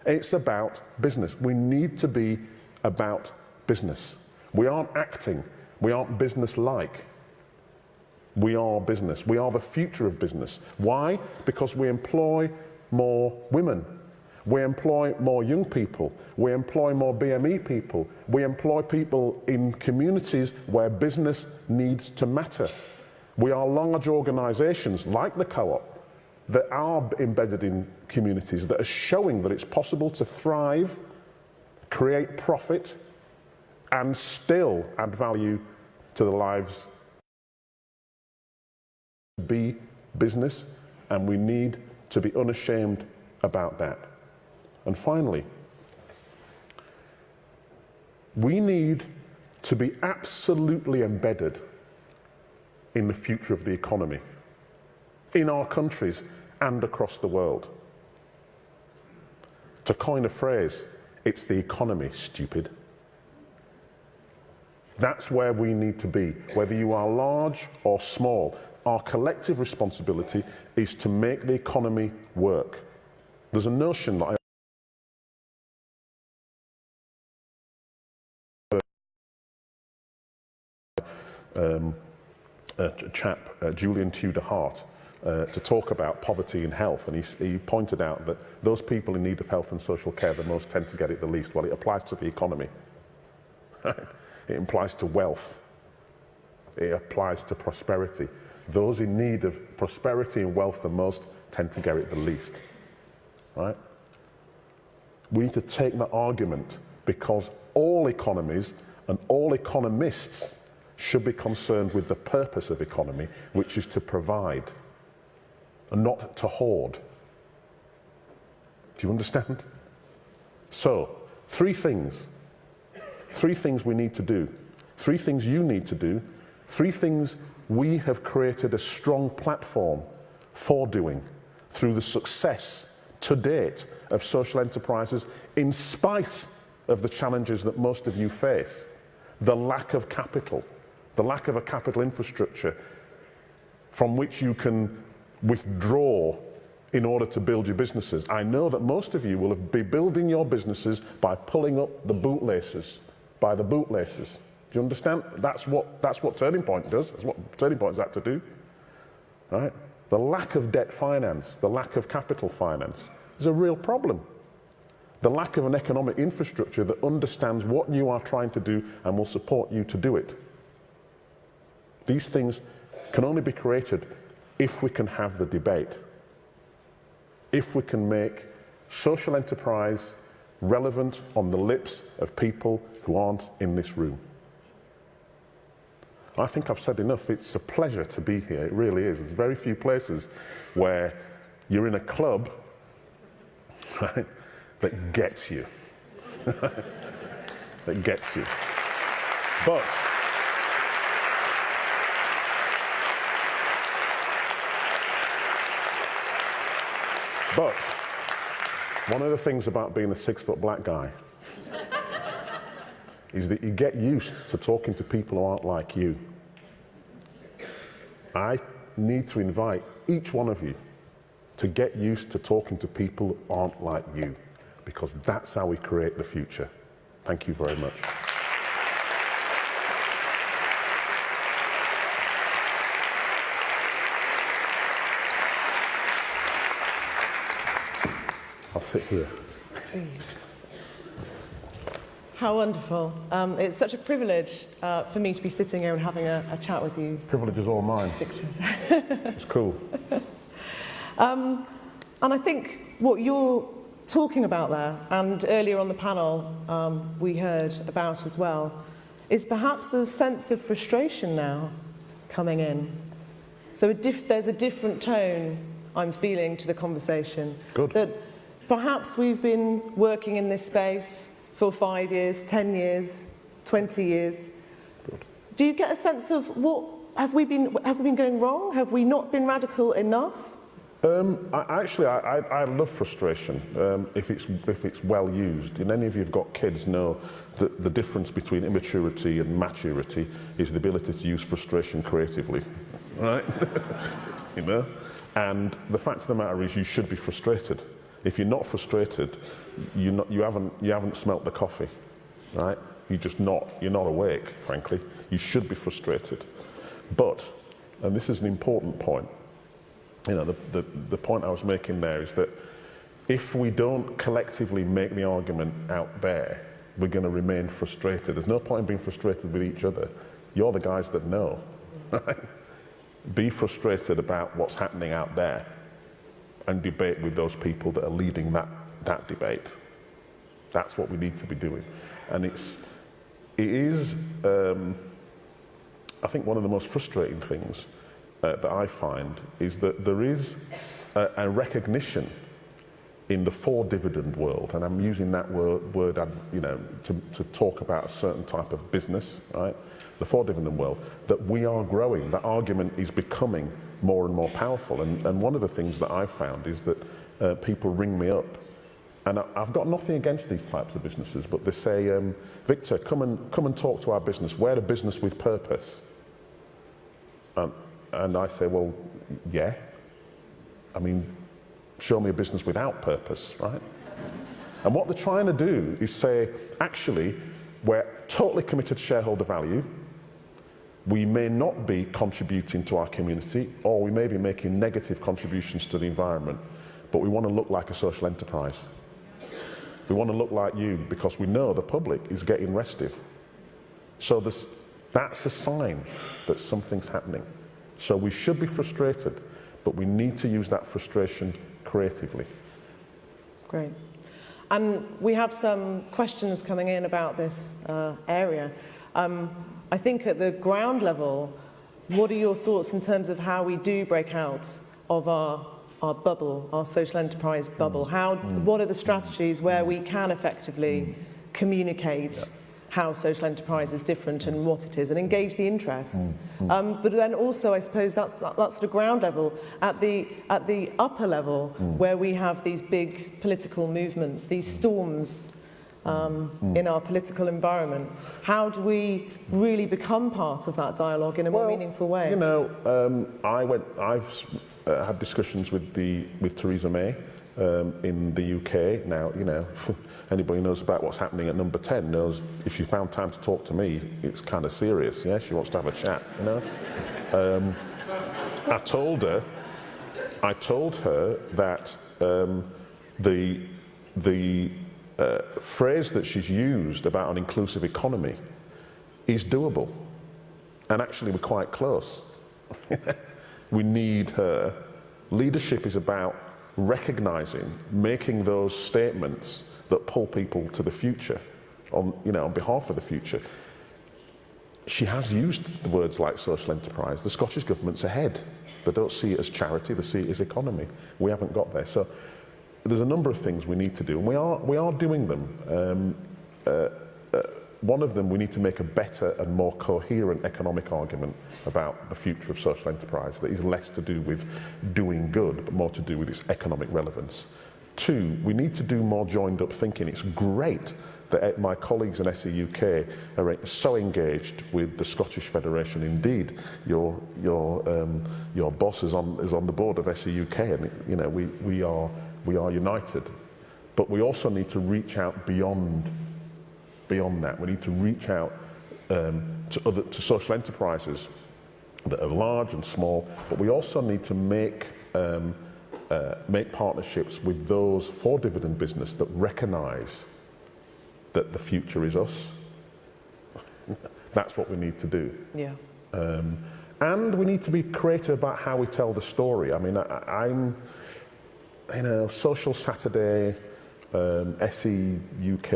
It's about business. We need to be about business. We aren't acting. We aren't business-like. We are business. We are the future of business. Why? Because we employ more women. We employ more young people. We employ more BME people. We employ people in communities where business needs to matter. We are large organisations like the Co-op that are embedded in communities that are showing that it's possible to thrive, create profit, and still add value to the lives. Be business, and we need to be unashamed about that. And finally, we need to be absolutely embedded in the future of the economy, in our countries and across the world. To coin a phrase, it's the economy, stupid. That's where we need to be, whether you are large or small. Our collective responsibility is to make the economy work. There's a notion that a chap, Julian Tudor-Hart, to talk about poverty and health, and he pointed out that those people in need of health and social care the most tend to get it the least. Well, it applies to the economy. It applies to wealth. It applies to prosperity. Those in need of prosperity and wealth the most tend to get it the least. Right? We need to take that argument, because all economies and all economists should be concerned with the purpose of economy, which is to provide and not to hoard. Do you understand? So, three things we need to do, three things you need to do, three things we have created a strong platform for doing through the success to date of social enterprises, in spite of the challenges that most of you face. The lack of capital, the lack of a capital infrastructure from which you can withdraw in order to build your businesses. I know that most of you will be building your businesses by pulling up the bootlaces, by the bootlaces. Do you understand? That's what Turning Point does. That's what Turning Point is had to do. Right? The lack of debt finance, the lack of capital finance is a real problem. The lack of an economic infrastructure that understands what you are trying to do and will support you to do it. These things can only be created if we can have the debate, if we can make social enterprise relevant on the lips of people who aren't in this room. I think I've said enough. It's a pleasure to be here. It really is. There's very few places where you're in a club, right, that gets you. That gets you. But one of the things about being a 6-foot black guy is that you get used to talking to people who aren't like you. I need to invite each one of you to get used to talking to people who aren't like you, because that's how we create the future. Thank you very much. I'll sit here. How wonderful. It's such a privilege for me to be sitting here and having a chat with you. Privilege is all mine. Victor. It's cool. And I think what you're talking about there, and earlier on the panel we heard about as well, is perhaps a sense of frustration now coming in. So there's a different tone I'm feeling to the conversation. Good. That perhaps we've been working in this space for 5 years, 10 years, 20 years. Good. Do you get a sense of what have we been going wrong? Have we not been radical enough? I love frustration if it's well used. And any of you who've got kids know that the difference between immaturity and maturity is the ability to use frustration creatively, right? You know. And the fact of the matter is, you should be frustrated. If you're not frustrated, you haven't smelt the coffee, right? You're not awake, frankly. You should be frustrated. But, and this is an important point, you know, the point I was making there is that if we don't collectively make the argument out there, we're going to remain frustrated. There's no point in being frustrated with each other. You're the guys that know, right? Be frustrated about what's happening out there and debate with those people that are leading that debate. That's what we need to be doing. And it is, I think one of the most frustrating things that I find is that there is a recognition in the for-dividend world, and I'm using that word you know, to talk about a certain type of business, right? The for-dividend world, that we are growing. That argument is becoming more and more powerful. And one of the things that I've found is that people ring me up, and I've got nothing against these types of businesses, but they say, Victor, come and talk to our business. We're a business with purpose. And I say, well, yeah. I mean, show me a business without purpose, right? And what they're trying to do is say, actually, we're totally committed to shareholder value. We may not be contributing to our community, or we may be making negative contributions to the environment, but we want to look like a social enterprise. We want to look like you because we know the public is getting restive. So that's a sign that something's happening. So we should be frustrated, but we need to use that frustration creatively. Great. And we have some questions coming in about this area. I think at the ground level, what are your thoughts in terms of how we do break out of our bubble, our social enterprise bubble? What are the strategies where we can effectively communicate how social enterprise is different and what it is, and engage the interest? But then also, I suppose that's at the ground level. At the upper level, where we have these big political movements, these storms in our political environment, how do we really become part of that dialogue in a more meaningful way? You know, I've had discussions with Theresa May in the UK. Now, you know, anybody who knows about what's happening at number 10 knows if she found time to talk to me, it's kind of serious. Yeah, she wants to have a chat, you know. I told her that the phrase that she's used about an inclusive economy is doable, and actually we're quite close. We need her. Leadership is about recognising, making those statements that pull people to the future, on behalf of the future. She has used the words like social enterprise. The Scottish Government's ahead. They don't see it as charity, they see it as economy. We haven't got there. So there's a number of things we need to do, and we are doing them. One of them, we need to make a better and more coherent economic argument about the future of social enterprise that is less to do with doing good, but more to do with its economic relevance. Two, we need to do more joined-up thinking. It's great that my colleagues in SEUK are so engaged with the Scottish Federation. Indeed, your boss is on the board of SEUK, and we are united. But we also need to reach out beyond that. We need to reach out to social enterprises that are large and small, but we also need to make partnerships with those for dividend business that recognise that the future is us. That's what we need to do. Yeah. And we need to be creative about how we tell the story. I mean, I'm Social Saturday, SEUK,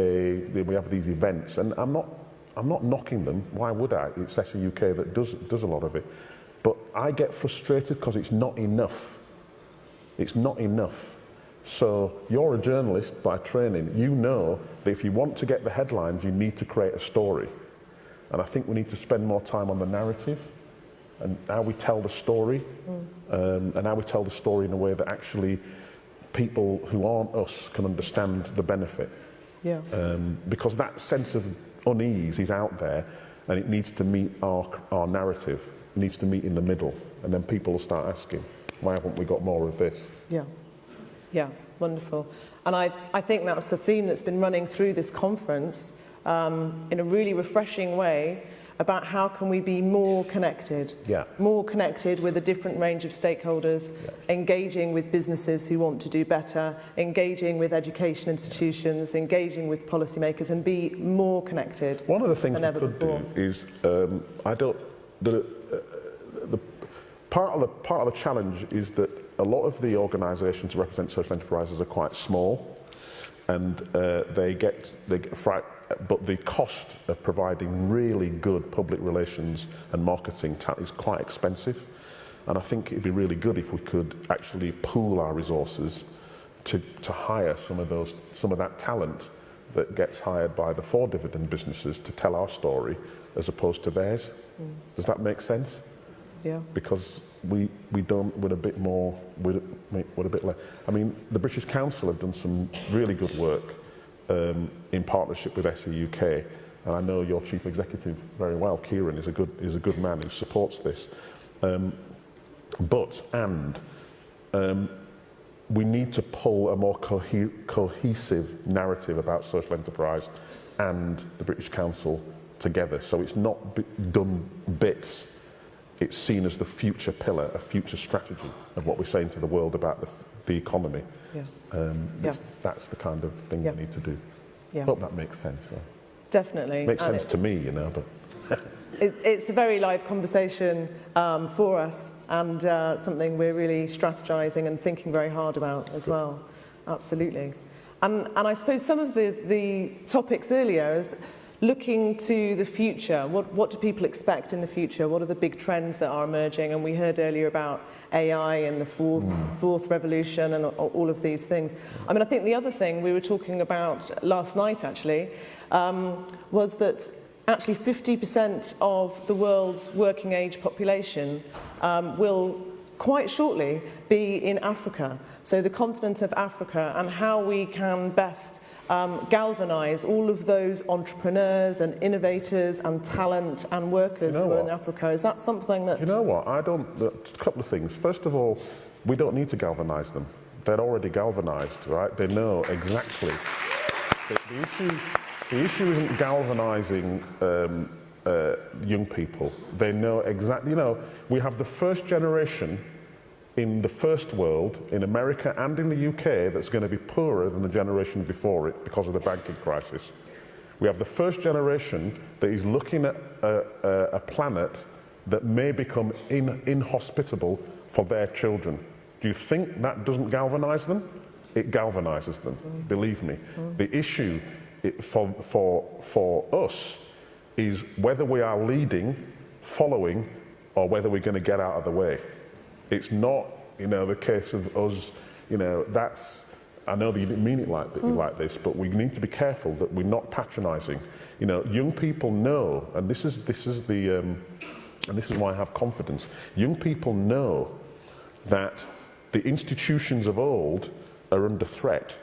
we have these events, and I'm not knocking them. Why would I? It's SEUK that does a lot of it. But I get frustrated because it's not enough. It's not enough. So you're a journalist by training. You know that if you want to get the headlines, you need to create a story. And I think we need to spend more time on the narrative and how we tell the story, and how we tell the story in a way that actually people who aren't us can understand the benefit. Yeah. Because that sense of unease is out there, and it needs to meet our narrative. It needs to meet in the middle, and then people will start asking, why haven't we got more of this? Yeah. Yeah, wonderful. And I think that's the theme that's been running through this conference in a really refreshing way, about how can we be more connected, more connected with a different range of stakeholders, engaging with businesses who want to do better, engaging with education institutions, engaging with policymakers, and be more connected. One of the things we could do is, part of the challenge is that a lot of the organisations who represent social enterprises are quite small, and they get frightened. But the cost of providing really good public relations and marketing is quite expensive. And I think it'd be really good if we could actually pool our resources to hire some of that talent that gets hired by the for-dividend businesses to tell our story as opposed to theirs. Does that make sense? Yeah. Because we're a bit less. I mean, the British Council have done some really good work in partnership with SEUK, and I know your chief executive very well, Kieran, is a good man who supports this. We need to pull a more cohesive narrative about social enterprise and the British Council together, so it's not done bits. It's seen as the future pillar, a future strategy of what we're saying to the world about the economy. Yeah. That's the kind of thing we need to do. I hope that makes sense. Definitely. Makes sense to me, but... It's a very live conversation for us, and something we're really strategising and thinking very hard about as well. Absolutely. And I suppose some of the topics earlier is looking to the future. What do people expect in the future? What are the big trends that are emerging? And we heard earlier about AI and the fourth revolution and all of these things. I mean, I think the other thing we were talking about last night, actually, was that actually 50% of the world's working age population will quite shortly be in Africa. So the continent of Africa, and how we can best galvanise all of those entrepreneurs and innovators and talent and workers who are in Africa. Is that something that... You know what? A couple of things. First of all, we don't need to galvanise them. They're already galvanised, right? They know exactly. The issue isn't galvanising young people. They know exactly. You know, we have the first generation in the first world, in America and in the UK, that's going to be poorer than the generation before it because of the banking crisis. We have the first generation that is looking at a planet that may become inhospitable for their children. Do you think that doesn't galvanise them? It galvanises them, believe me. The issue for us is whether we are leading, following, or whether we're going to get out of the way. It's not, the case of us, I know that you didn't mean it like this, but we need to be careful that we're not patronising. Young people know, and this is why I have confidence. Young people know that the institutions of old are under threat.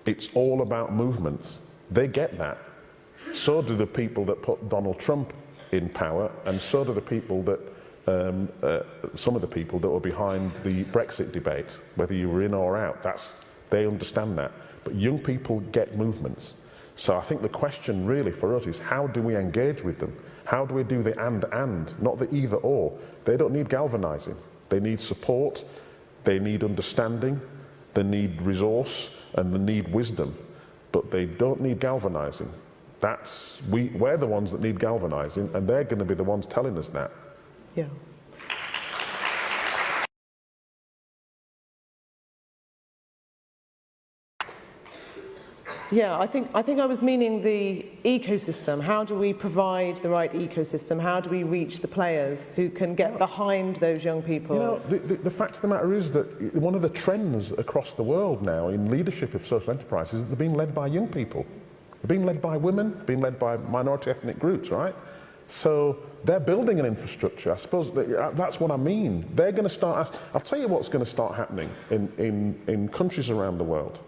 It's all about movements. They get that. So do the people that put Donald Trump in power, and so do the people that some of the people that were behind the Brexit debate, whether you were in or out. They understand that. But young people get movements. So I think the question really for us is, how do we engage with them? How do we do the and, not the either or? They don't need galvanizing. They need support, they need understanding, they need resource, and they need wisdom. But they don't need galvanizing. We're the ones that need galvanizing, and they're going to be the ones telling us that. Yeah. Yeah, I think I was meaning the ecosystem. How do we provide the right ecosystem? How do we reach the players who can get behind those young people? The fact of the matter is that one of the trends across the world now in leadership of social enterprises is that they're being led by young people. They're being led by women, being led by minority ethnic groups, right? So they're building an infrastructure. I suppose that's what I mean. They're going to start. I'll tell you what's going to start happening in countries around the world.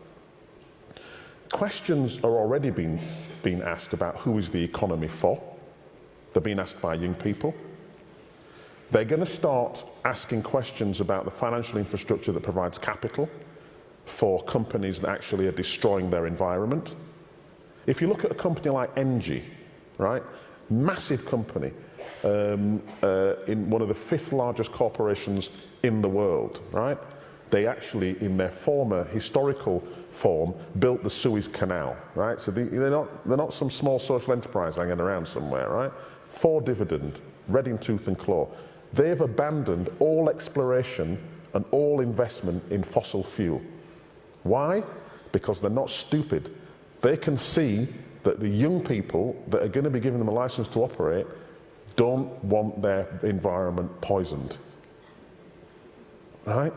Questions are already being asked about who is the economy for. They're being asked by young people. They're going to start asking questions about the financial infrastructure that provides capital for companies that actually are destroying their environment. If you look at a company like Indy, right, massive company, in one of the 5th largest corporations in the world, right? They actually, in their former historical form, built the Suez Canal, right? So they're not some small social enterprise hanging around somewhere, right? For dividend, red in tooth and claw. They've abandoned all exploration and all investment in fossil fuel. Why? Because they're not stupid. They can see that the young people that are going to be giving them a license to operate don't want their environment poisoned, right?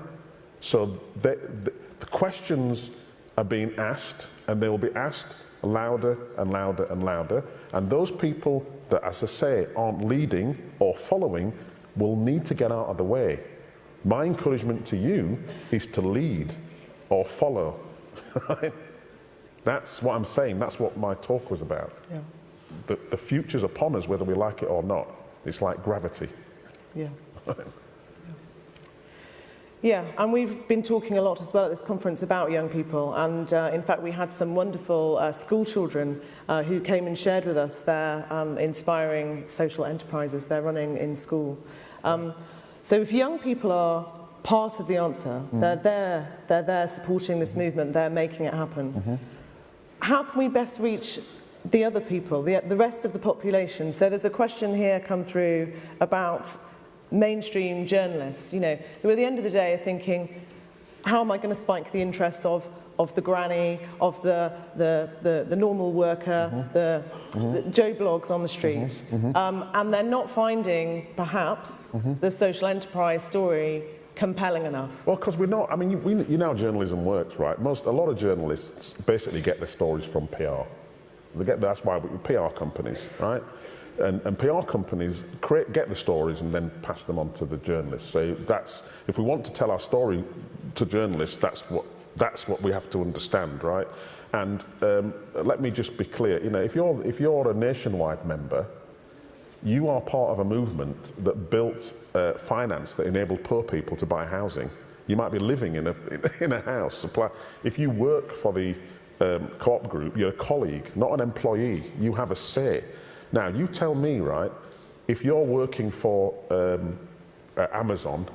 So the questions are being asked, and they will be asked louder and louder and louder. And those people that, as I say, aren't leading or following will need to get out of the way. My encouragement to you is to lead or follow. Right? That's what I'm saying. That's what my talk was about. Yeah. The future's upon us, whether we like it or not. It's like gravity. Yeah. Yeah, and we've been talking a lot as well at this conference about young people, and in fact we had some wonderful school children who came and shared with us their inspiring social enterprises they're running in school. So if young people are part of the answer, they're there supporting this movement, they're making it happen. How can we best reach the other people, the rest of the population? So there's a question here come through about mainstream journalists, who at the end of the day are thinking, how am I going to spike the interest of the granny, of the normal worker, the Joe Blogs on the street, and they're not finding, perhaps, the social enterprise story compelling enough? Well, because we're not, you know how journalism works, right? A lot of journalists basically get their stories from PR. That's why PR companies, right? And PR companies get the stories and then pass them on to the journalists. So if we want to tell our story to journalists, that's what we have to understand, right? And let me just be clear. If you're a nationwide member, you are part of a movement that built finance that enabled poor people to buy housing. You might be living in a house. If you work for the co-op group, you're a colleague, not an employee. You have a say. Now, you tell me, right, if you're working for Amazon,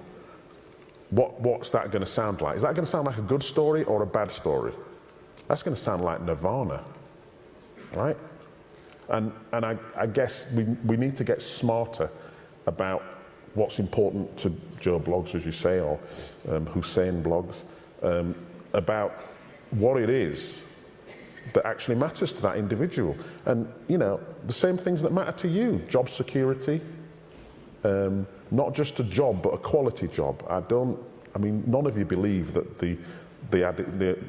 what's that going to sound like? Is that going to sound like a good story or a bad story? That's going to sound like Nirvana, right? And I guess we need to get smarter about what's important to Joe blogs, as you say, or Hussein blogs, about what it is that actually matters to that individual. And, you know, the same things that matter to you, job security, not just a job, but a quality job. I mean, none of you believe that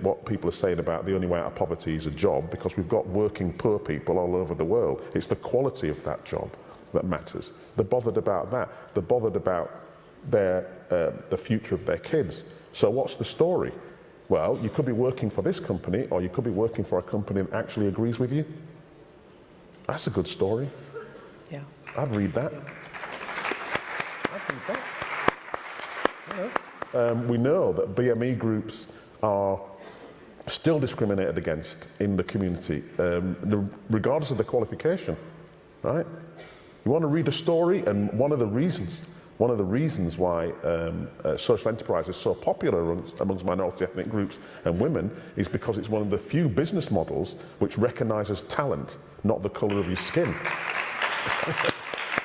what people are saying about the only way out of poverty is a job, because we've got working poor people all over the world. It's the quality of that job that matters. They're bothered about that. They're bothered about the future of their kids. So what's the story? Well, you could be working for this company, or you could be working for a company that actually agrees with you. That's a good story. Yeah. I'd read that. Yeah. I'd read that. You know. We know that BME groups are still discriminated against in the community, regardless of the qualification, right? You want to read a story, and one of the reasons why social enterprise is so popular amongst minority ethnic groups and women is because it's one of the few business models which recognises talent, not the colour of your skin.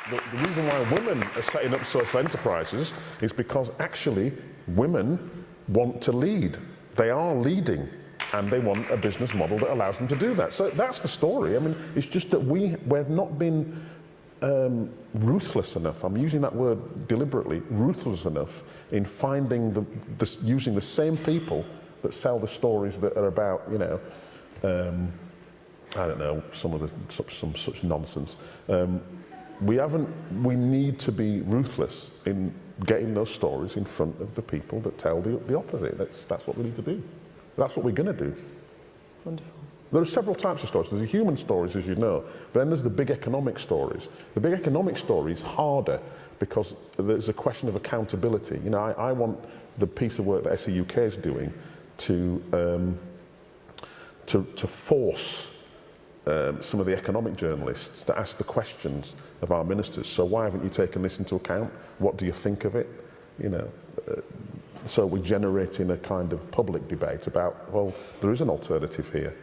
The reason why women are setting up social enterprises is because actually women want to lead. They are leading, and they want a business model that allows them to do that. So that's the story. I mean, it's just that we've not been ruthless enough. I'm using that word deliberately, ruthless enough in finding using the same people that sell the stories that are about, you know, I don't know, some such nonsense. We need to be ruthless in getting those stories in front of the people that tell the opposite. That's what we need to do. That's what we're going to do. Wonderful. There are several types of stories. There's the human stories, as you know, but then there's the big economic stories. The big economic story is harder because there's a question of accountability. You know, I want the piece of work that SEWK is doing to force some of the economic journalists to ask the questions of our ministers. So why haven't you taken this into account? What do you think of it? You know, so we're generating a kind of public debate about, well, there is an alternative here.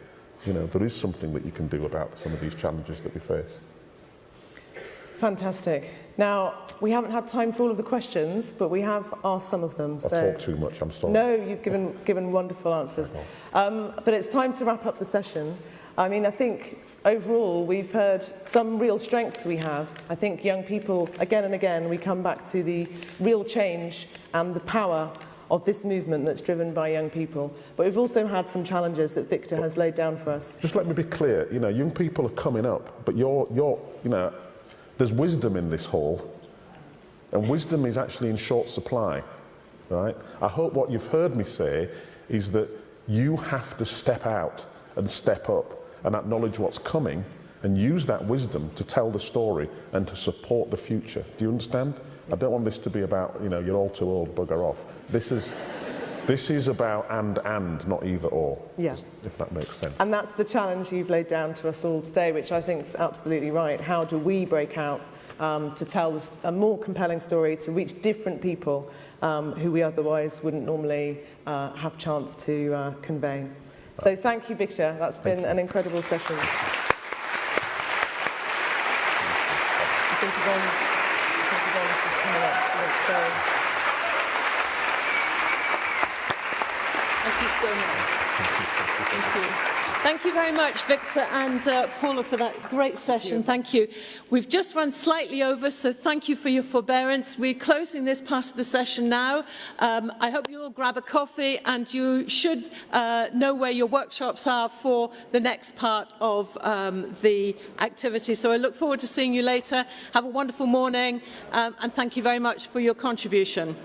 You know, there is something that you can do about some of these challenges that we face. Fantastic. Now, we haven't had time for all of the questions, but we have asked some of them. I talk too much, I'm sorry. No, you've given wonderful answers. But it's time to wrap up the session. I mean, I think overall we've heard some real strengths we have. I think young people, again and again, we come back to the real change and the power of this movement that's driven by young people. But we've also had some challenges that Victor has laid down for us. Just let me be clear, you know, young people are coming up, but you know, there's wisdom in this hall, and wisdom is actually in short supply, right? I hope what you've heard me say is that you have to step out and step up and acknowledge what's coming and use that wisdom to tell the story and to support the future. Do you understand? I don't want this to be about, you know, you're all too old, bugger off. This is about and, not either or, yeah. If that makes sense. And that's the challenge you've laid down to us all today, which I think is absolutely right. How do we break out to tell a more compelling story, to reach different people who we otherwise wouldn't normally have chance to convey? So thank you, Victor. That's been an incredible session. I think Yvonne's just coming up. Let's go. Thank you so much. Thank you. Thank you very much, Victor and Paula, for that great session. Thank you. We've just run slightly over, so thank you for your forbearance. We're closing this part of the session now. I hope you all grab a coffee, and you should know where your workshops are for the next part of the activity. So I look forward to seeing you later. Have a wonderful morning, and thank you very much for your contribution.